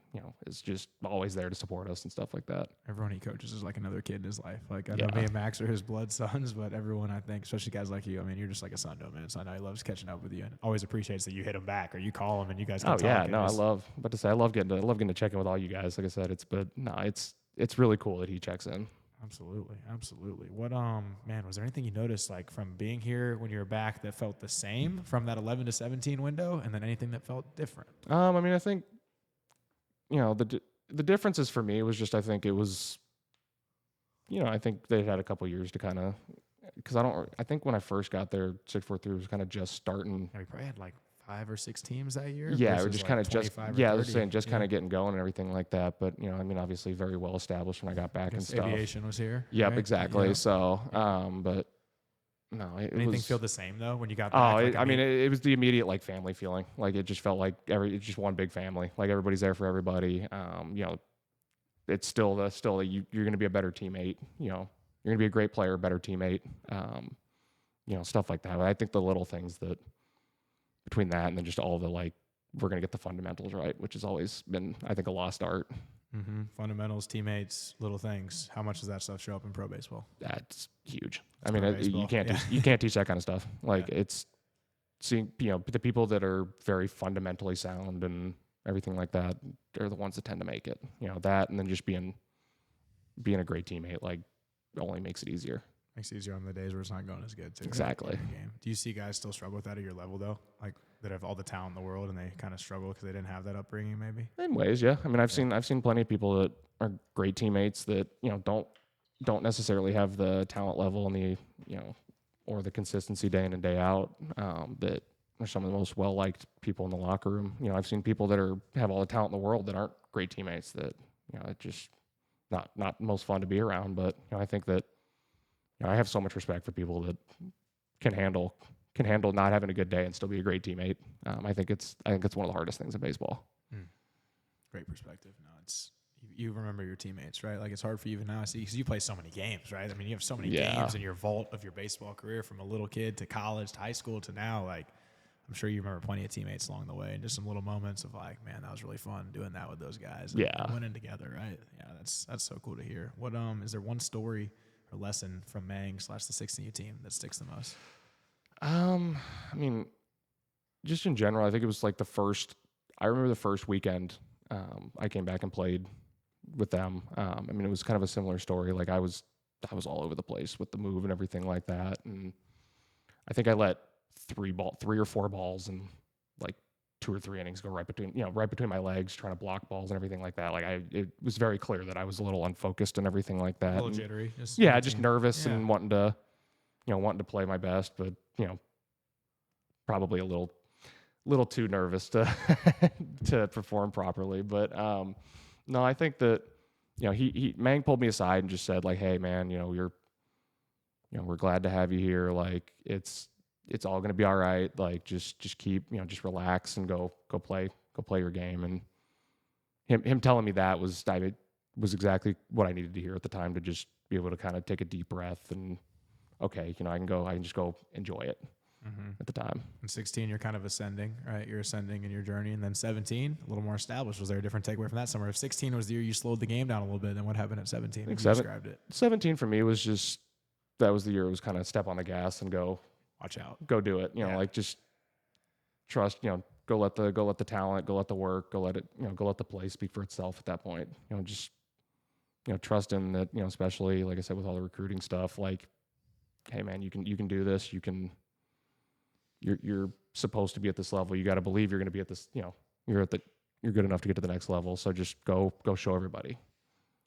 is just always there to support us and stuff like that. Everyone he coaches is like another kid in his life. Like I know me and Max are his blood sons, but everyone, I think, especially guys like you, I mean, you're just like a son to him, man. So I know he loves catching up with you and always appreciates that you hit him back or you call him and you guys can talk. I love getting to check in with all you guys. Like I said, it's really cool that he checks in. Absolutely. What man, was there anything you noticed like from being here when you were back that felt the same from that 11 to 17 window, and then anything that felt different? I mean, I think the differences for me was just, I think it was, I think they had a couple years to kind of, because I think when I first got there, 643 was kind of just starting. Yeah, we probably had like 5 or 6 teams that year. Yeah, we're versus just like kind of I was saying just Yeah. kind of getting going and everything like that. But obviously very well established when I got back and stuff. Aviation was here. Yep, right? exactly. Yeah. So, but no, Anything was, feel the same though when you got Oh, back? it was the immediate like family feeling. Like it just felt like it's just one big family. Like everybody's there for everybody. It's still you're going to be a better teammate. You're going to be a great player, better teammate. Stuff like that. But I think the little things that between that and then just all the like, we're going to get the fundamentals right, which has always been, I think, a lost art. Mm-hmm. Fundamentals, teammates, little things. How much does that stuff show up in pro baseball? That's huge. It's You can't you can't teach that kind of stuff. Like it's seeing the people that are very fundamentally sound and everything like that. They're the ones that tend to make it. That, and then just being a great teammate like only makes it easier. Makes it easier on the days where it's not going as good too. Exactly. Game. Do you see guys still struggle with that at your level though? Like that have all the talent in the world and they kind of struggle because they didn't have that upbringing maybe? In ways, yeah. I mean, I've seen plenty of people that are great teammates that don't necessarily have the talent level and the or the consistency day in and day out. That are some of the most well liked people in the locker room. I've seen people that have all the talent in the world that aren't great teammates. That it's just not most fun to be around. But I think that I have so much respect for people that can handle not having a good day and still be a great teammate. I think it's one of the hardest things in baseball. Great perspective. No, it's you remember your teammates, right? Like it's hard for you even now. I see because you play so many games, right? I mean, you have so many games in your vault of your baseball career, from a little kid to college to high school to now. Like I'm sure you remember plenty of teammates along the way, and just some little moments of like, man, that was really fun doing that with those guys. And winning together, right? Yeah, that's so cool to hear. What is there one story or lesson from Mang / the 16U team that sticks the most? I mean, just in general, I think it was like I remember the first weekend I came back and played with them. I mean, it was kind of a similar story. Like I was all over the place with the move and everything like that. And I think I let 3 or 4 balls and like 2 or 3 innings go right between my legs, trying to block balls and everything like that. Like it was very clear that I was a little unfocused and everything like that. A little jittery. Just nervous and wanting to play my best, but probably a little too nervous to to perform properly. But no, I think that Mang pulled me aside and just said like, hey man, we're glad to have you here. Like it's all gonna be all right. Like just keep just relax and go play your game. And him telling me that was exactly what I needed to hear at the time, to just be able to kind of take a deep breath and okay, I can just go enjoy it. At the time. In 16, you're kind of ascending, right? You're ascending in your journey. And then 17, a little more established. Was there a different takeaway from that summer? If 16 was the year you slowed the game down a little bit, then what happened at 17? You described it. 17 for me was just, that was the year it was kind of step on the gas and go. Watch out. Go do it. Like just trust, go let the talent, go let the work, go let the play speak for itself at that point. Just, trust in that, especially, like I said, with all the recruiting stuff, like, hey man, you can do this. You're supposed to be at this level. You got to believe you're going to be at this, you're good enough to get to the next level. So just go show everybody.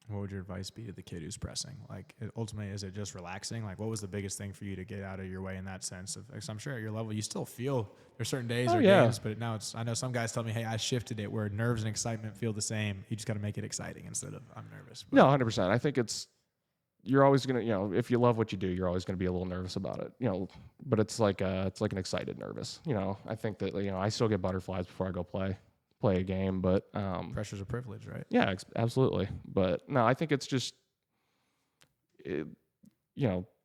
What would your advice be to the kid who's pressing? Like ultimately, is it just relaxing? Like what was the biggest thing for you to get out of your way in that sense of, because I'm sure at your level, you still feel there's certain days or games, but now I know some guys tell me, hey, I shifted it where nerves and excitement feel the same. You just got to make it exciting instead of I'm nervous. But, no, 100%. I think you're always going to, if you love what you do, you're always going to be a little nervous about it, but it's like an excited nervous, I think that, I still get butterflies before I go play a game, but, pressure's a privilege, right? Yeah, absolutely. But no, I think it's just,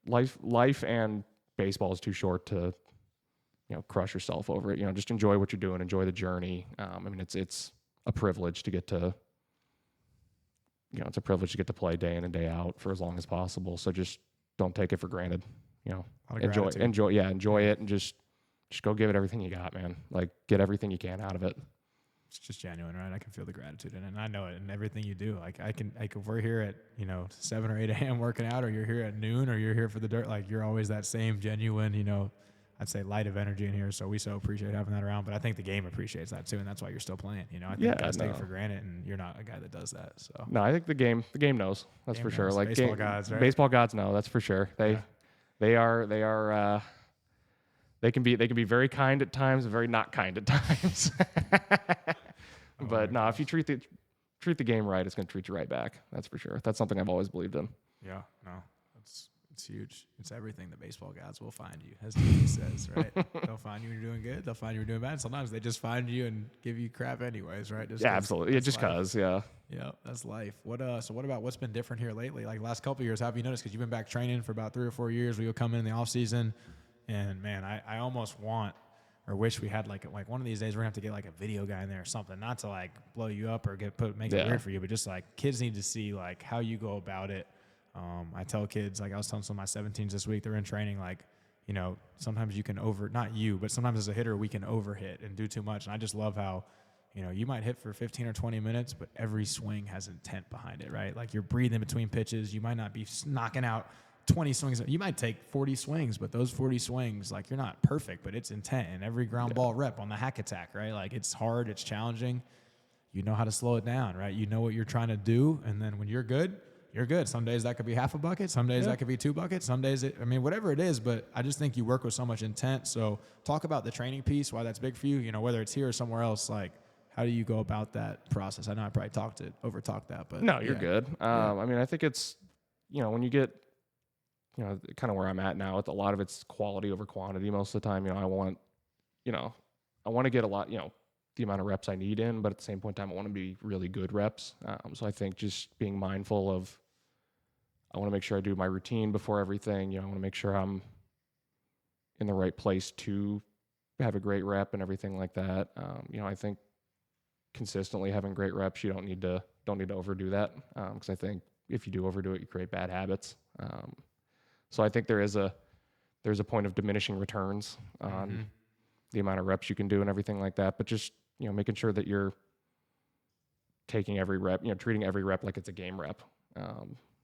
life and baseball is too short to, crush yourself over it, just enjoy what you're doing, enjoy the journey. I mean, it's a privilege to get to, it's a privilege to get to play day in and day out for as long as possible. So just don't take it for granted. Enjoy it, and just go give it everything you got, man. Like get everything you can out of it. It's just genuine, right? I can feel the gratitude in it, and I know it in everything you do. Like if we're here at 7 or 8 a.m. working out, or you're here at noon, or you're here for the dirt, like you're always that same genuine. I'd say light of energy in here. So we so appreciate having that around. But I think the game appreciates that too, and that's why you're still playing. You know, I think guys take it for granted, and you're not a guy that does that. So no, I think the game knows. That's for sure. Like baseball gods, right? Baseball gods know. That's for sure. They can be very kind at times and very not kind at times. But no, if you treat the game right, it's going to treat you right back. That's for sure. That's something I've always believed in. Yeah, no, it's huge. It's everything. The baseball gods will find you, as TV says, right? They'll find you when you're doing good. They'll find you when you're doing bad. Sometimes they just find you and give you crap anyways, right? Yeah, absolutely. Just cause, yeah. Yeah, that's life. So what about what's been different here lately? Like the last couple of years, how have you noticed? Because you've been back training for about 3 or 4 years. We would come in the off season, and man, I almost want or wish we had like one of these days we're gonna have to get like a video guy in there or something, not to like blow you up or make it weird for you, but just like kids need to see like how you go about it. I tell kids, like I was telling some of my 17s this week, they're in training, like, you know, sometimes you can not you, but sometimes as a hitter, we can overhit and do too much. And I just love how, you know, you might hit for 15 or 20 minutes, but every swing has intent behind it, right? Like you're breathing between pitches. You might not be knocking out 20 swings. You might take 40 swings, but those 40 swings, like you're not perfect, but it's intent. And every ground ball rep on the hack attack, right? Like it's hard, it's challenging. You know how to slow it down, right? You know what you're trying to do. And then when you're good, you're good. Some days that could be half a bucket. Some days that could be 2 buckets. Some days, whatever it is, but I just think you work with so much intent. So talk about the training piece, why that's big for you, you know, whether it's here or somewhere else, like how do you go about that process? I know I probably over-talked that, but. No, you're good. I mean, I think it's, you know, when you get, you know, kind of where I'm at now, it's a lot of it's quality over quantity most of the time. You know, I want to get a lot, you know, the amount of reps I need in, but at the same point in time, I want to be really good reps. So I think just being mindful of, I want to make sure I do my routine before everything. You know, I want to make sure I'm in the right place to have a great rep and everything like that. You know, I think consistently having great reps, you don't need to overdo that. Because I think if you do overdo it, you create bad habits. So I think there's a point of diminishing returns on the amount of reps you can do and everything like that. But just, you know, making sure that you're taking every rep, you know, treating every rep like it's a game rep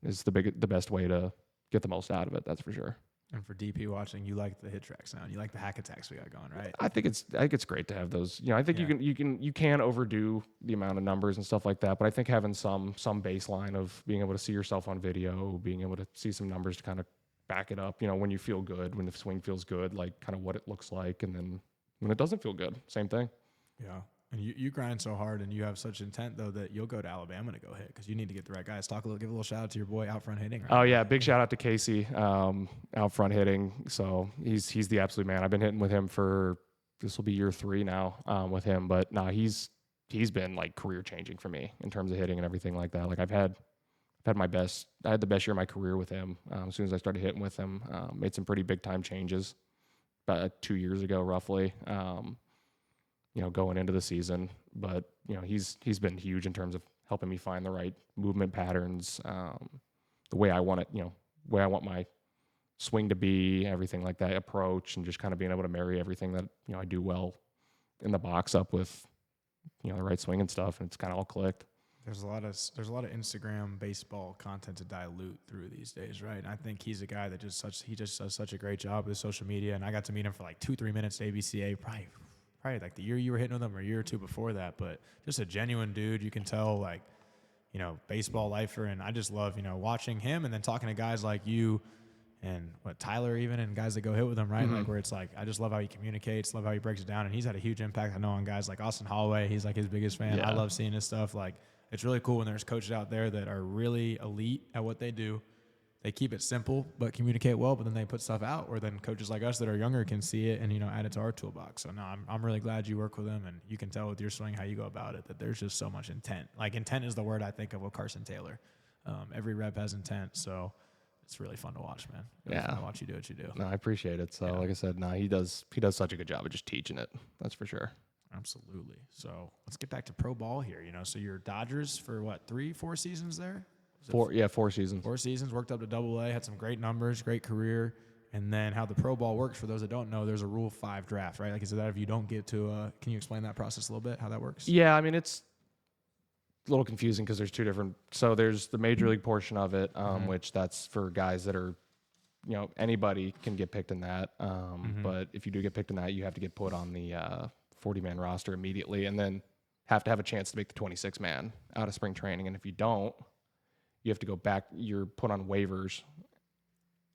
is the best way to get the most out of it. That's for sure. And for DP watching, you like the hit track sound. You like the hack attacks we got going, right? I think it's great to have those. You know, I think you can overdo the amount of numbers and stuff like that, but I think having some baseline of being able to see yourself on video, being able to see some numbers to kind of back it up, you know, when you feel good, when the swing feels good, like kind of what it looks like, and then when it doesn't feel good, same thing. Yeah. And you grind so hard and you have such intent, though, that you'll go to Alabama to go hit because you need to get the right guys. Give a little shout out to your boy out front hitting. Right? Oh, yeah. Big shout out to Casey out front hitting. So he's the absolute man. I've been hitting with him this will be year 3 now with him. But no, he's been like career changing for me in terms of hitting and everything like that. Like I had the best year of my career with him as soon as I started hitting with him. Made some pretty big time changes about 2 years ago, roughly. You know, going into the season, but you know, he's been huge in terms of helping me find the right movement patterns, the way I want it, you know, way I want my swing to be, everything like that, approach, and just kind of being able to marry everything that, you know, I do well in the box up with, you know, the right swing and stuff, and it's kind of all clicked. There's a lot of Instagram baseball content to dilute through these days, right? And I think he's a guy that just does such a great job with social media, and I got to meet him for like 2-3 minutes at ABCA, probably like the year you were hitting with him or a year or 2 before that, but just a genuine dude. You can tell, like, you know, baseball lifer, and I just love, you know, watching him and then talking to guys like you and Tyler even, and guys that go hit with him, right? Like where it's like, I just love how he communicates, love how he breaks it down, and he's had a huge impact, I know, on guys like Austin Holloway. He's like his biggest fan. I love seeing his stuff. Like, it's really cool when there's coaches out there that are really elite at what they do. They keep it simple but communicate well, but then they put stuff out where then coaches like us that are younger can see it and, you know, add it to our toolbox. So no, I'm really glad you work with them, and you can tell with your swing how you go about it that there's just so much intent. Like, intent is the word I think of with Carson Taylor. Every rep has intent, so it's really fun to watch, man. Really fun to watch you do what you do. No, I appreciate it. So like I said, no, he does such a good job of just teaching it. That's for sure. Absolutely. So let's get back to pro ball here. You know, so you're Dodgers for what, 3-4 seasons there? 4 seasons. 4 seasons, worked up to AA, had some great numbers, great career. And then how the pro ball works, for those that don't know, there's a Rule 5 draft, right? Like, is it that if you don't get to can you explain that process a little bit, how that works? Yeah, I mean, it's a little confusing because there's 2 different. So there's the major league portion of it, which that's for guys that are anybody can get picked in that. But if you do get picked in that, you have to get put on the 40-man roster immediately, and then have to have a chance to make the 26-man out of spring training. And if you don't, you have to go back. You're put on waivers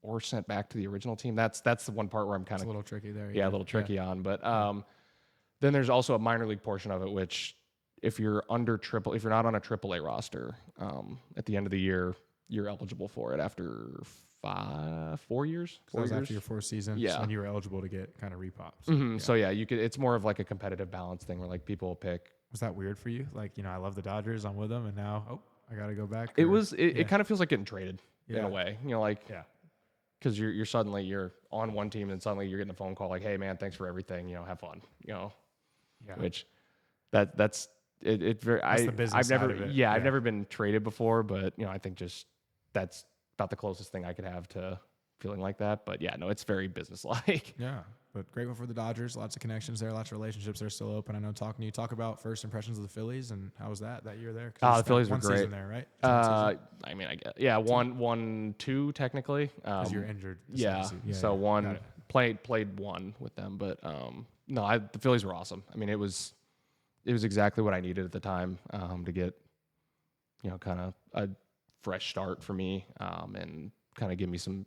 or sent back to the original team. That's the one part where I'm kind of a little tricky there. Yeah, a little tricky on. But then there's also a minor league portion of it, which if you're if you're not on a AAA roster, at the end of the year, you're eligible for it after 4 years. So that was after your 4th season. Yeah, when you were eligible to get kind of repops. So yeah, you could. It's more of like a competitive balance thing where like people will pick. Was that weird for you? Like, I love the Dodgers. I'm with them, and now I got to go back. It kind of feels like getting traded in a way. Because you're suddenly on one team and suddenly you're getting a phone call like, hey man, thanks for everything. Have fun. Which that's it. Very. That's the business side of it. I've never been traded before, but I think just that's about the closest thing I could have to feeling like that. But yeah, no, it's very business-like. Yeah, but grateful for the Dodgers. Lots of connections there. Lots of relationships that are still open. I know talking to you, talk about first impressions of the Phillies and how was that year there? The Phillies were great. Season there, right? I mean, I guess one, two technically. Because you're injured. So one played one with them, but no, the Phillies were awesome. I mean, it was exactly what I needed at the time to get kind of a fresh start for me and kind of give me some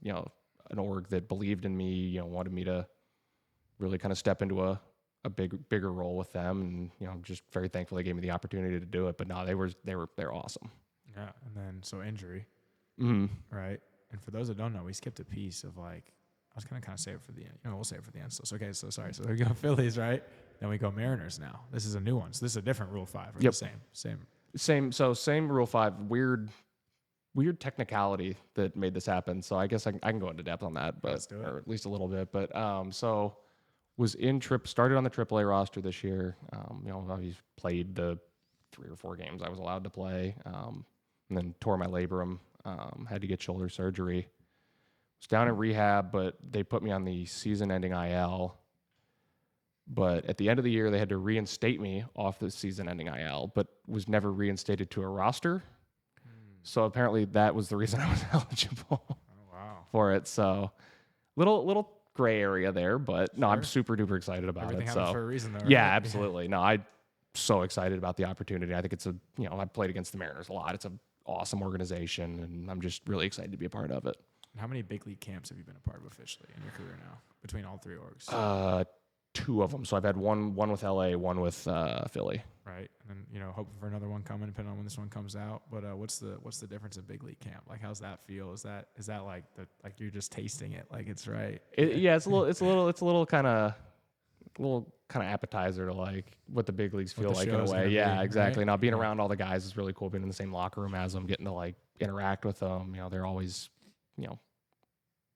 an org that believed in me, wanted me to really kind of step into a bigger role with them, and I'm just very thankful they gave me the opportunity to do it. But no, they're awesome. Yeah, and then so injury, right? And for those that don't know, we skipped a piece of I was gonna kind of save it for the end. We'll save it for the end. So okay, so sorry. So we go Phillies, right? Then we go Mariners now. This is a new one. So this is a different Rule 5. Or yep. The same. So same Rule 5. Weird technicality that made this happen. So I guess I can go into depth on that, but or at least a little bit. But so was started on the AAA roster this year. I played the 3 or 4 games I was allowed to play, and then tore my labrum. Had to get shoulder surgery. Was down in rehab, but they put me on the season-ending IL. But at the end of the year, they had to reinstate me off the season-ending IL, but was never reinstated to a roster. So apparently that was the reason I was eligible for it. So little gray area there, but no, I'm super duper excited about Everything it. happens for a reason though, right? Yeah, absolutely. No, I'm so excited about the opportunity. I think it's I've played against the Mariners a lot. It's an awesome organization, and I'm just really excited to be a part of it. How many big league camps have you been a part of officially in your career now between all 3 orgs? 2 of them. So I've had one with LA, one with Philly. Right, and then hoping for another one coming, depending on when this one comes out. But what's the difference in big league camp? Like, how's that feel? Is that like you're just tasting it? Like it's right? It's a little kind of appetizer to like what the big leagues feel like in a way. Yeah, exactly. Right? Now being around all the guys is really cool. Being in the same locker room as them, getting to like interact with them. They're always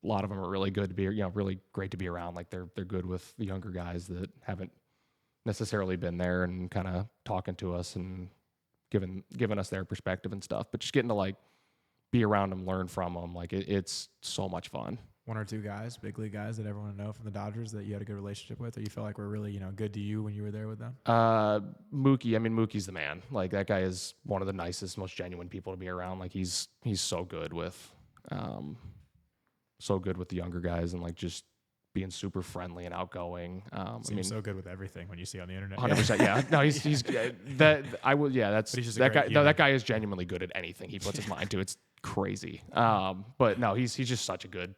a lot of them are really good to be, really great to be around. Like they're good with the younger guys that haven't necessarily been there and kind of talking to us and giving us their perspective and stuff. But just getting to like be around them, learn from them, like it's so much fun. 1 or 2 guys, big league guys that everyone know from the Dodgers that you had a good relationship with, or you feel like were really good to you when you were there with them? Mookie. I mean, Mookie's the man. Like that guy is one of the nicest, most genuine people to be around. Like he's so good with the younger guys and like just being super friendly and outgoing. Seems so good with everything when you see on the internet. 100%. Yeah. No, he's that I would. Yeah, that's that guy. No, that guy is genuinely good at anything he puts his mind to. It's crazy. But no, he's just such a good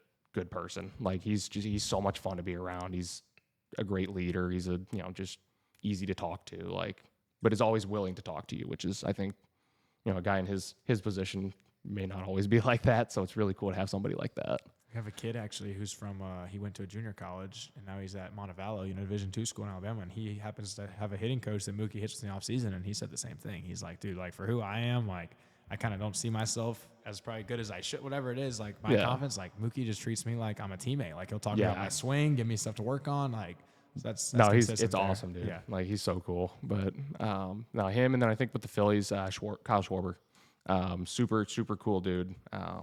person. Like he's so much fun to be around. He's a great leader. He's just easy to talk to. Like, but is always willing to talk to you, which is I think a guy in his position may not always be like that. So it's really cool to have somebody like that. I have a kid actually who's from he went to a junior college and now he's at Montevallo, Division II school in Alabama, and he happens to have a hitting coach that Mookie hits in the offseason, and he said the same thing. He's like, dude, like for who I am, like I kind of don't see myself as probably good as I should, whatever it is. Like my confidence, like Mookie just treats me like I'm a teammate. Like he'll talk about my swing, give me stuff to work on. Like that's no, it's awesome, dude. Yeah. Like he's so cool. But no, him, and then I think with the Phillies, Kyle Schwarber. Super cool dude.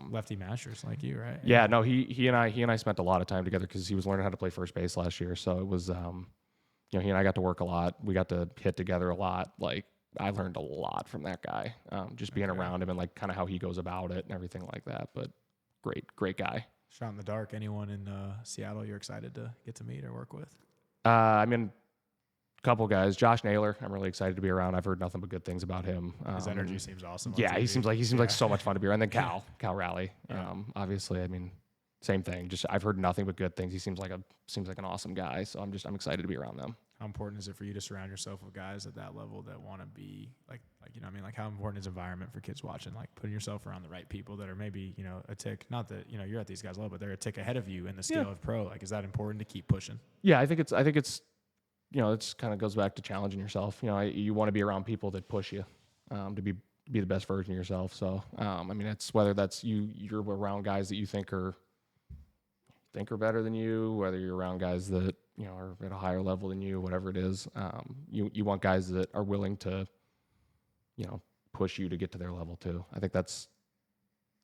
Lefty mashers like you, right? Yeah, no, he and I spent a lot of time together because he was learning how to play first base last year. So it was, he and I got to work a lot. We got to hit together a lot. Like I learned a lot from that guy, just being around him and like kind of how he goes about it and everything like that. But great guy. Shot in the dark, anyone in Seattle you're excited to get to meet or work with? I mean, a couple guys. Josh Naylor, I'm really excited to be around. I've heard nothing but good things about him. His energy seems awesome. Yeah, he seems like so much fun to be around. And then Cal Raleigh. Yeah. Obviously, I mean, same thing. Just I've heard nothing but good things. He seems like an awesome guy. So I'm excited to be around them. How important is it for you to surround yourself with guys at that level that want to be like you know what I mean? Like how important is environment for kids watching? Like putting yourself around the right people that are maybe, you know, a tick, not that, you know, you're at these guys' level, but they're a tick ahead of you in the scale of pro. Like, is that important to keep pushing? Yeah, I think it's, you know, it's kind of goes back to challenging yourself. You know, you want to be around people that push you to be the best version of yourself. So, I mean, it's whether that's you're around guys that you think are better than you, whether you're around guys that, you know, are at a higher level than you, whatever it is. You want guys that are willing to, you know, push you to get to their level too. I think that's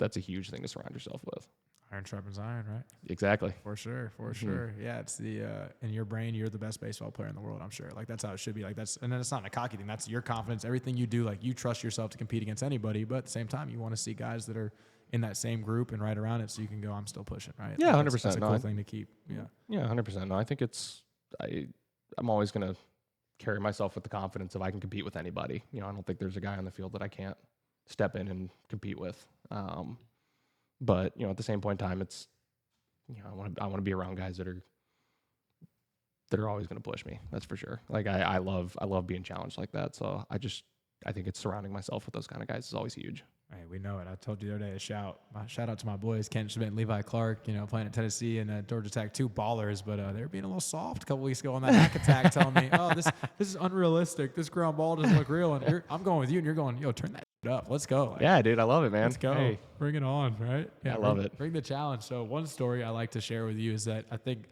a huge thing to surround yourself with. Iron sharpens iron, right? Exactly. For sure. Yeah, it's the in your brain, you're the best baseball player in the world, I'm sure. Like that's how it should be. Like and then it's not a cocky thing. That's your confidence. Everything you do, like you trust yourself to compete against anybody, but at the same time, you want to see guys that are in that same group and right around it, so you can go, I'm still pushing, right? Yeah, 100%. That's a cool thing to keep. Yeah, 100%. No, I think I'm always gonna carry myself with the confidence of I can compete with anybody. You know, I don't think there's a guy on the field that I can't step in and compete with. But you know, at the same point in time, it's, you know, I want to be around guys that are always going to push me. That's for sure. Like I love being challenged like that. So I think it's surrounding myself with those kind of guys is always huge. Hey, we know it. I told you the other day, shout out to my boys, Kent Schmidt and Levi Clark, you know, playing at Tennessee and Georgia Tech, 2 ballers, but they were being a little soft a couple weeks ago on that hack attack, telling me, oh, this is unrealistic. This ground ball doesn't look real. And I'm going with you, and you're going, yo, turn that up. Let's go. Like, yeah, dude, I love it, man. Let's go. Hey. Bring it on, right? Yeah, I love it. Bring the challenge. So one story I like to share with you is that I think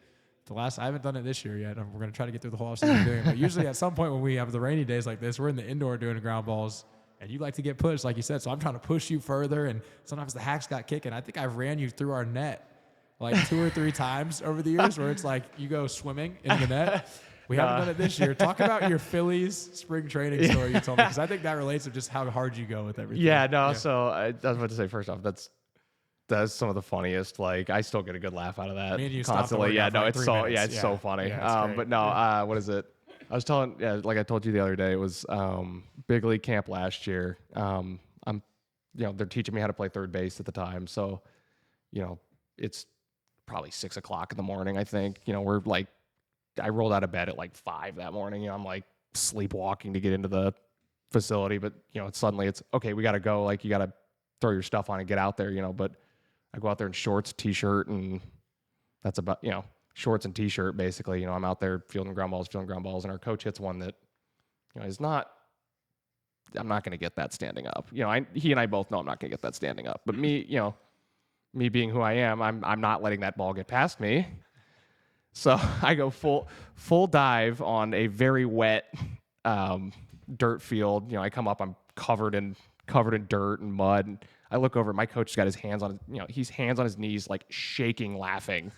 I haven't done it this year yet. We're going to try to get through the whole offseason doing it. But usually at some point when we have the rainy days like this, we're in the indoor doing ground balls. And you like to get pushed, like you said. So I'm trying to push you further. And sometimes the hacks got kicking. I think I've ran you through our net like 2 or 3 times over the years where it's like you go swimming in the net. We haven't done it this year. Talk about your Phillies spring training story you told me, because I think that relates to just how hard you go with everything. Yeah, no. Yeah. So I was about to say, first off, that's some of the funniest. Like I still get a good laugh out of that. Me and you constantly. Yeah, no, like it's so minutes. it's so funny. Yeah, but no, what is it? I was telling, like I told you the other day, it was big league camp last year. You know, they're teaching me how to play third base at the time, so you know, it's probably 6 o'clock in the morning. I think, you know, we're like, I rolled out of bed at like 5 that morning. You know, I'm like sleepwalking to get into the facility, but you know, suddenly it's okay. We got to go. Like you got to throw your stuff on and get out there. You know, but I go out there in shorts, t-shirt, and that's about, you know, shorts and t-shirt basically. You know, I'm out there fielding ground balls, and our coach hits one that, you know, is not. I'm not going to get that standing up. You know, he and I both know I'm not going to get that standing up. But me, you know, me being who I am, I'm not letting that ball get past me. So I go full dive on a very wet dirt field. You know, I come up, I'm covered in dirt and mud. And I look over, my coach has got his hands on, you know, he's hands on his knees, like shaking, laughing.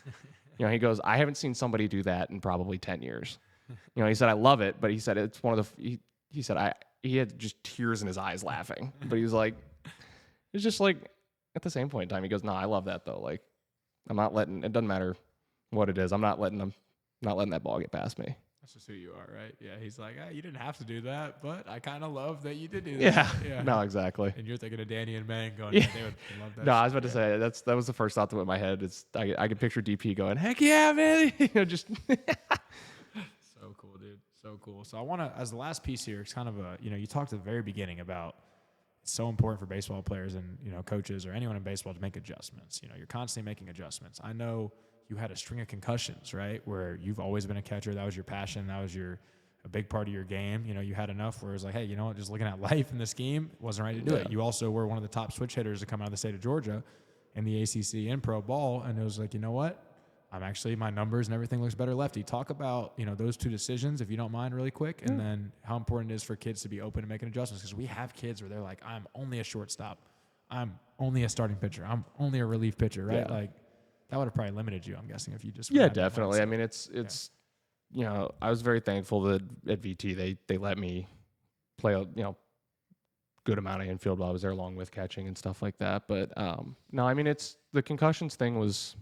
You know, he goes, I haven't seen somebody do that in probably 10 years. You know, he said, I love it, but he said it's one of the. He said he had just tears in his eyes laughing, but he was like, it's just like at the same point in time, he goes, no, I love that though. Like, I'm not letting. It doesn't matter what it is. I'm not letting that ball get past me. That's just who you are, right? Yeah. He's like, you didn't have to do that, but I kind of love that you did do that. Yeah. No, exactly. And you're thinking of Danny and Mang going, yeah. They would love that. No, I was about to say that was the first thought that went in my head. It's I could picture DP going, heck yeah, man. You know, just. So cool, dude. So cool. So I want to, as the last piece here, it's kind of a, you know, you talked at the very beginning about it's so important for baseball players and, you know, coaches or anyone in baseball to make adjustments. You know, you're constantly making adjustments. I know you had a string of concussions, right? Where you've always been a catcher. That was your passion. That was a big part of your game. You know, you had enough where it was like, hey, you know what, just looking at life in the scheme, wasn't ready to do it. You also were one of the top switch hitters to come out of the state of Georgia in the ACC and pro ball. And it was like, you know what? My numbers and everything looks better lefty. Talk about, you know, those 2 decisions, if you don't mind, really quick, and then how important it is for kids to be open to making adjustments. Because we have kids where they're like, I'm only a shortstop. I'm only a starting pitcher. I'm only a relief pitcher, right? Yeah. Like, that would have probably limited you, I'm guessing, if you just... Yeah, definitely. I mean, it's you know, I was very thankful that at VT they let me play, you know, good amount of infield while I was there, along with catching and stuff like that. But no, I mean, it's the concussions thing was,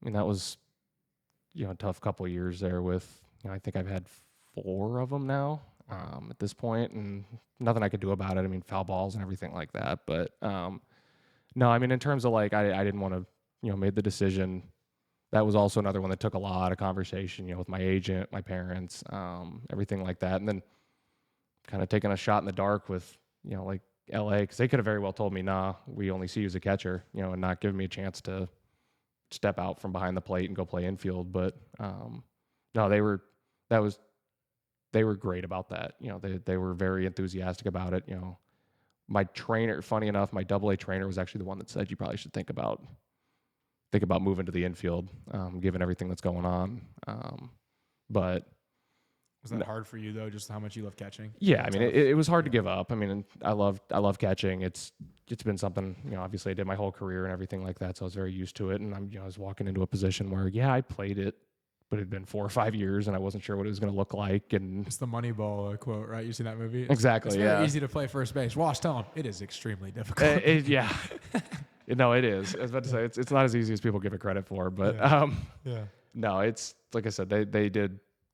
I mean, that was, a tough couple of years there with, I think I've had 4 of them now at this point, and nothing I could do about it. I mean, foul balls and everything like that. But no, I mean, in terms of like, I didn't want to, made the decision. That was also another one that took a lot of conversation, with my agent, my parents, everything like that. And then kind of taking a shot in the dark with, like LA, because they could have very well told me, nah, we only see you as a catcher, and not giving me a chance to step out from behind the plate and go play infield. But no, they were great about that. They were very enthusiastic about it. My trainer, funny enough, my AA trainer was actually the one that said you probably should think about moving to the infield, given everything that's going on. But was that hard for you though? Just how much you love catching? Yeah, I mean, it was hard to give up. I mean, I love catching. It's been something, obviously I did my whole career and everything like that, so I was very used to it. And I was walking into a position where, I played it, but it had been 4 or 5 years, and I wasn't sure what it was going to look like. And it's the Moneyball quote, right? You seen that movie? Exactly. It's very easy to play first base. Walsh, tell him it is extremely difficult. Yeah. No, it is. I was about to say it's not as easy as people give it credit for, but no, it's like I said,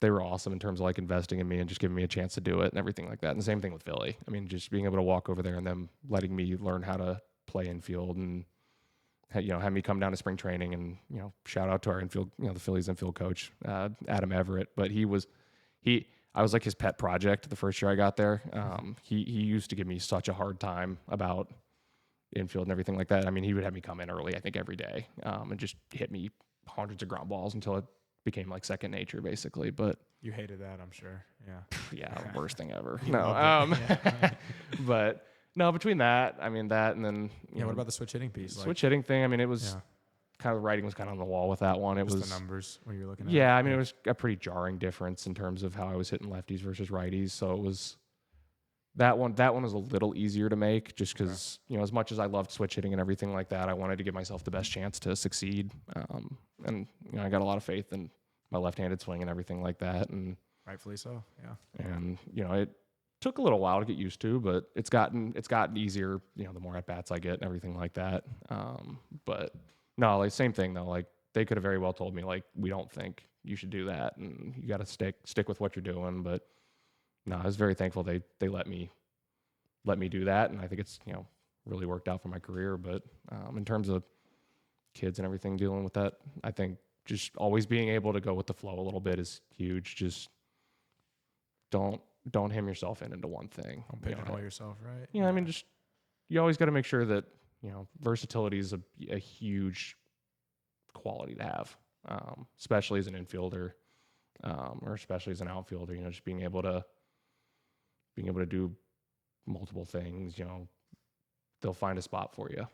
they were awesome in terms of like investing in me and just giving me a chance to do it and everything like that. And the same thing with Philly. I mean, just being able to walk over there and them letting me learn how to play infield and have me come down to spring training and shout out to our infield, the Phillies infield coach, Adam Everett. But I was like his pet project the first year I got there. He used to give me such a hard time about infield and everything like that. I mean, he would have me come in early, I think every day, and just hit me hundreds of ground balls until it became like second nature, basically. But you hated that, I'm sure. Yeah, worst thing ever. No, but no, between that, I mean that, and then what about the switch hitting piece? Switch hitting thing. I mean, it was kind of the writing was kind of on the wall with that one. It was the numbers when you're looking at. Yeah, I mean, it was a pretty jarring difference in terms of how I was hitting lefties versus righties. So it was that one. That one was a little easier to make, just because as much as I loved switch hitting and everything like that, I wanted to give myself the best chance to succeed. And I got a lot of faith in my left-handed swing and everything like that, and rightfully so. Yeah. And it took a little while to get used to, but it's gotten easier. The more at bats I get and everything like that. But no, like same thing though. Like they could have very well told me like, we don't think you should do that, and you got to stick with what you're doing. But no, I was very thankful they let me do that, and I think it's really worked out for my career. But in terms of kids and everything dealing with that, I think just always being able to go with the flow a little bit is huge. Just don't hem yourself into one thing. Don't pigeonhole yourself, right? I mean, just you always got to make sure that versatility is a huge quality to have, especially as an infielder, or especially as an outfielder. Just being able to do multiple things. They'll find a spot for you.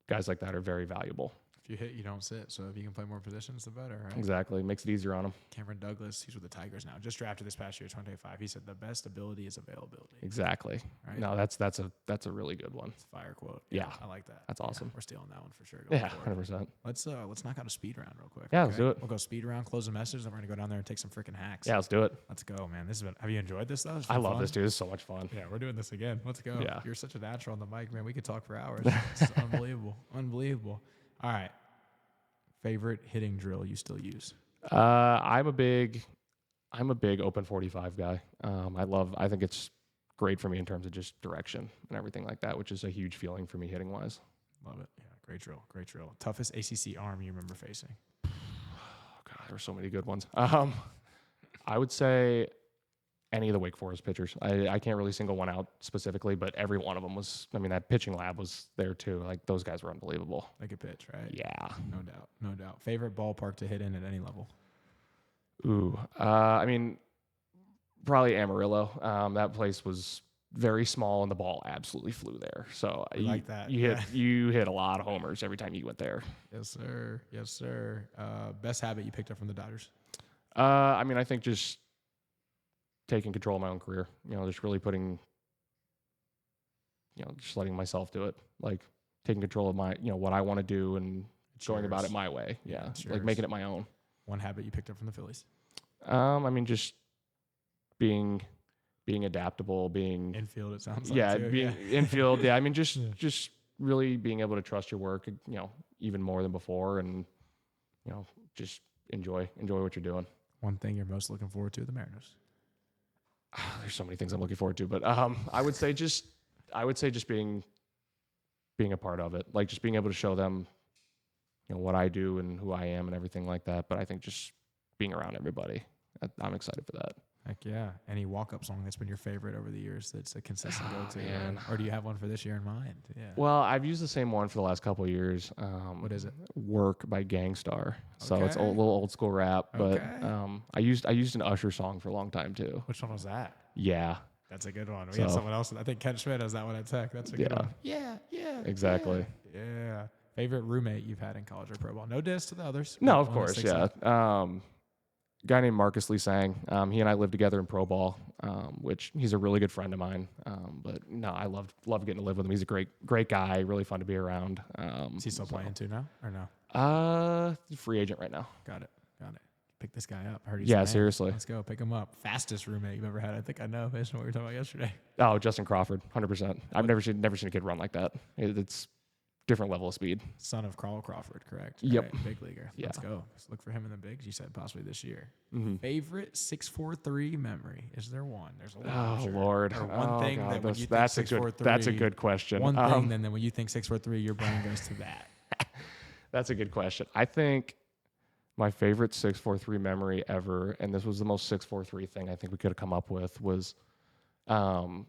Guys like that are very valuable. If you hit, you don't sit. So if you can play more positions, the better, right? Exactly. Makes it easier on them. Cameron Douglas, he's with the Tigers now. Just drafted this past year, 25. He said the best ability is availability. Exactly. Right? No, that's a really good one. It's a fire quote. Yeah. I like that. That's awesome. We're stealing that one for sure. 100%. Let's knock out a speed round real quick. Yeah, let's do it. We'll go speed round, close the message, then we're going to go down there and take some freaking hacks. Yeah, let's do it. Let's go, man. Have you enjoyed this though? I love this, dude. This is so much fun. Yeah, we're doing this again. Let's go. Yeah. You're such a natural on the mic, man. We could talk for hours. It's unbelievable. Unbelievable. All right. Favorite hitting drill you still use? I'm a big open 45 guy. I think it's great for me in terms of just direction and everything like that, which is a huge feeling for me hitting wise. Love it. Yeah, great drill. Toughest ACC arm you remember facing? Oh God, there were so many good ones. I would say any of the Wake Forest pitchers. I can't really single one out specifically, but every one of them was, that pitching lab was there too. Like those guys were unbelievable. They could pitch, right? Yeah. No doubt. Favorite ballpark to hit in at any level? Ooh, probably Amarillo. That place was very small and the ball absolutely flew there. So like that. You hit a lot of homers every time you went there. Yes, sir. Best habit you picked up from the Dodgers? I think just taking control of my own career, just really putting, just letting myself do it, like taking control of my, what I want to do and going about it my way. Yeah. Like making it my own. One habit you picked up from the Phillies? Just being being adaptable, being Infield, it sounds yeah, like. Too. being infield. Yeah, I mean, just really being able to trust your work, even more than before, and just enjoy what you're doing. One thing you're most looking forward to, the Mariners. There's so many things I'm looking forward to, but I would say just being a part of it, like just being able to show them, what I do and who I am and everything like that. But I think just being around everybody, I'm excited for that. Heck yeah. Any walk-up song that's been your favorite over the years that's a consistent go-to? Man. Or do you have one for this year in mind? Yeah. Well, I've used the same one for the last couple of years. What is it? Work by Gangstar. So it's a Okay. little old school rap, but Okay. I used an Usher song for a long time too. Which one was that? Yeah. That's a good one. We had someone else. I think Ken Schmidt has that one at Tech. That's a good one. Yeah. Exactly. Yeah. Favorite roommate you've had in college or pro ball? No diss to the others. No, One of that course, sticks yeah. out. Guy named Marcus Lee Sang. He and I lived together in pro ball, which he's a really good friend of mine. But no, I love getting to live with him. He's a great guy, really fun to be around. Is he still playing too now or no? Free agent right now. Got it. Pick this guy up. I heard he's Yeah, the man. seriously. Let's go. Pick him up. Fastest roommate you've ever had. I think I know based on what we were talking about yesterday. Oh, Justin Crawford, 100%. I've never seen a kid run like that. It's different level of speed. Son of Carl Crawford, correct? Yep. Right, big leaguer. Yeah. Let's go. Let's look for him in the bigs. You said possibly this year. Mm-hmm. Favorite 6'4" memory? Is there one? There's a lot. Oh, I'm sure. Lord. Or one thing God, that when you think that's 6'4", that's a good question. One thing, then when you think 6'4", your brain goes to that. That's a good question. I think my favorite 6'4" memory ever, and this was the most 6'4" thing I think we could have come up with, was playing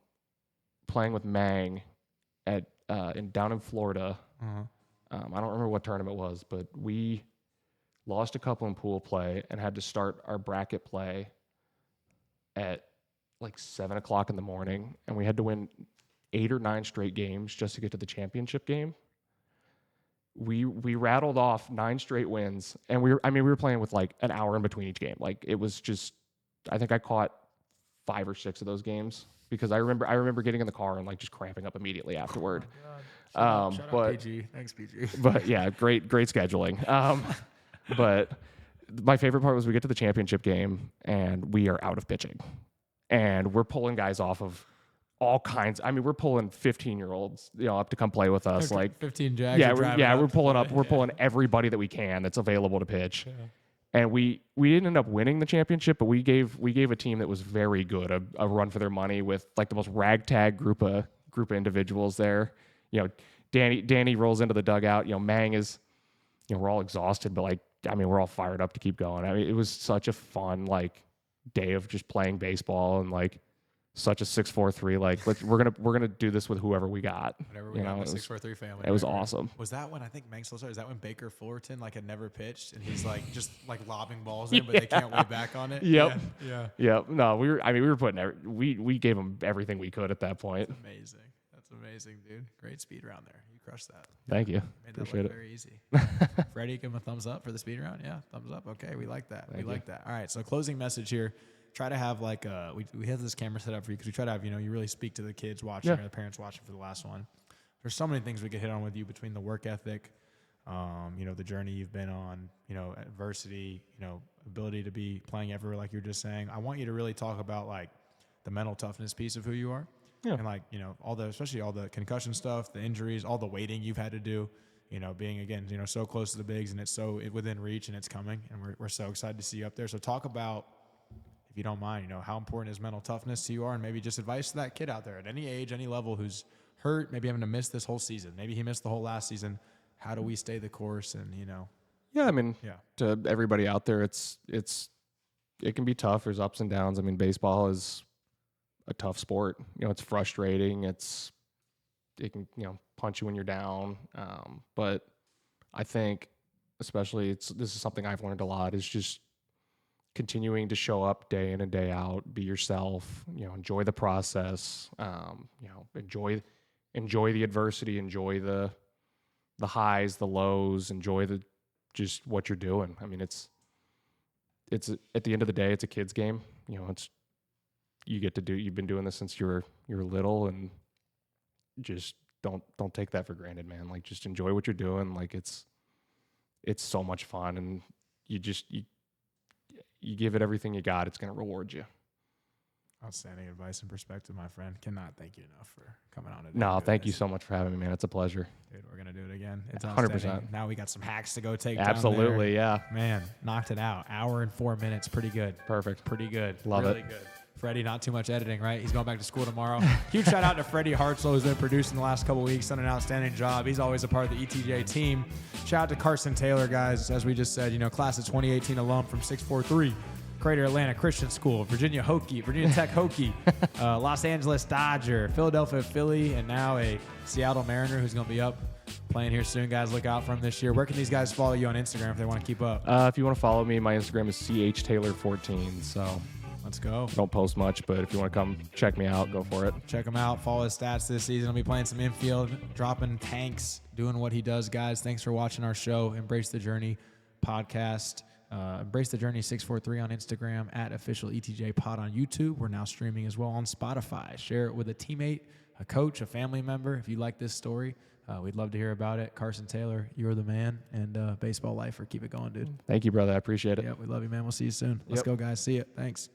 with Mang down in Florida. Uh-huh. I don't remember what tournament it was, but we lost a couple in pool play and had to start our bracket play at like 7:00 in the morning, and we had to win 8 or 9 straight games just to get to the championship game. We rattled off 9 straight wins, and we were playing with like an hour in between each game. Like it was just, I think I caught 5 or 6 of those games because I remember getting in the car and like just cramping up immediately afterward. Shout out PG. Thanks, PG. But yeah, great scheduling. But my favorite part was we get to the championship game and we are out of pitching, and we're pulling guys off of all kinds. I mean, we're pulling 15-year-olds, up to come play with us. Like 15 Jags. we're pulling up. We're pulling everybody that we can that's available to pitch. Yeah. And we didn't end up winning the championship, but we gave a team that was very good a run for their money with like the most ragtag group of individuals there. Danny rolls into the dugout. Mang is, we're all exhausted, but we're all fired up to keep going. I mean, it was such a fun day of just playing baseball and such a 6'4" we're gonna do this with whoever we got. Whatever we got in the 6'4" family. It was awesome. Was that when I think Manx started? Is that when Baker Fullerton had never pitched and he's just lobbing balls in, but they can't way back on it? Yep. Yeah. No, we were putting we gave them everything we could at that point. That's amazing. That's amazing, dude. Great speed round there. You crushed that. Thank you. Made Appreciate that it. very easy. Freddie, give him a thumbs up for the speed round. Yeah, thumbs up. Okay, we like that. Thank you. Like that. All right, so closing message here. Try to have we have this camera set up for you because we try to have, you really speak to the kids watching or the parents watching for the last one. There's so many things we could hit on with you between the work ethic, the journey you've been on, adversity, ability to be playing everywhere like you were just saying. I want you to really talk about the mental toughness piece of who you are. Yeah. And especially all the concussion stuff, the injuries, all the waiting you've had to do, being again, so close to the bigs and it's so within reach and it's coming and we're so excited to see you up there. So talk about, if you don't mind, how important is mental toughness to you are, and maybe just advice to that kid out there at any age, any level who's hurt, maybe having to miss this whole season. Maybe he missed the whole last season. How do we stay the course? And, Yeah, I mean, to everybody out there, it can be tough. There's ups and downs. I mean, baseball is a tough sport. It's frustrating. It can, punch you when you're down. But I think especially this is something I've learned a lot is just continuing to show up day in and day out, be yourself, enjoy the process, enjoy the adversity, enjoy the highs, the lows, enjoy just what you're doing. I mean, it's at the end of the day, it's a kid's game. You've been doing this since you're little, and just don't take that for granted, man. Just enjoy what you're doing. It's so much fun, and you give it everything you got. It's going to reward you. Outstanding advice and perspective, my friend. Cannot thank you enough for coming on today. No, thank you so much for having me, man. It's a pleasure. Dude, we're going to do it again. It's 100%. Now we got some hacks to go take Absolutely, down yeah. there. Man, knocked it out. Hour and 4 minutes. Pretty good. Perfect. Pretty good. Love really it. Good. Freddie, not too much editing, right? He's going back to school tomorrow. Huge shout out to Freddy Hartzell, who's been producing the last couple weeks, done an outstanding job. He's always a part of the ETJ team. Shout out to Carson Taylor, guys. As we just said, class of 2018 alum from 643. Crater Atlanta Christian School, Virginia Tech Hokie, Los Angeles Dodger, Philadelphia Philly, and now a Seattle Mariner who's going to be up playing here soon. Guys, look out for him this year. Where can these guys follow you on Instagram if they want to keep up? If you want to follow me, my Instagram is CHTaylor14. So let's go. Don't post much, but if you want to come check me out, go for it. Check him out. Follow his stats this season. He'll be playing some infield, dropping tanks, doing what he does, guys. Thanks for watching our show, Embrace the Journey podcast. Embrace the Journey 643 on Instagram, at official ETJ pod on YouTube. We're now streaming as well on Spotify. Share it with a teammate, a coach, a family member. If you like this story, we'd love to hear about it. Carson Taylor, you're the man, and baseball lifer. Keep it going, dude. Thank you, brother. I appreciate it. Yeah, we love you, man. We'll see you soon. Let's go, guys. See ya. Thanks.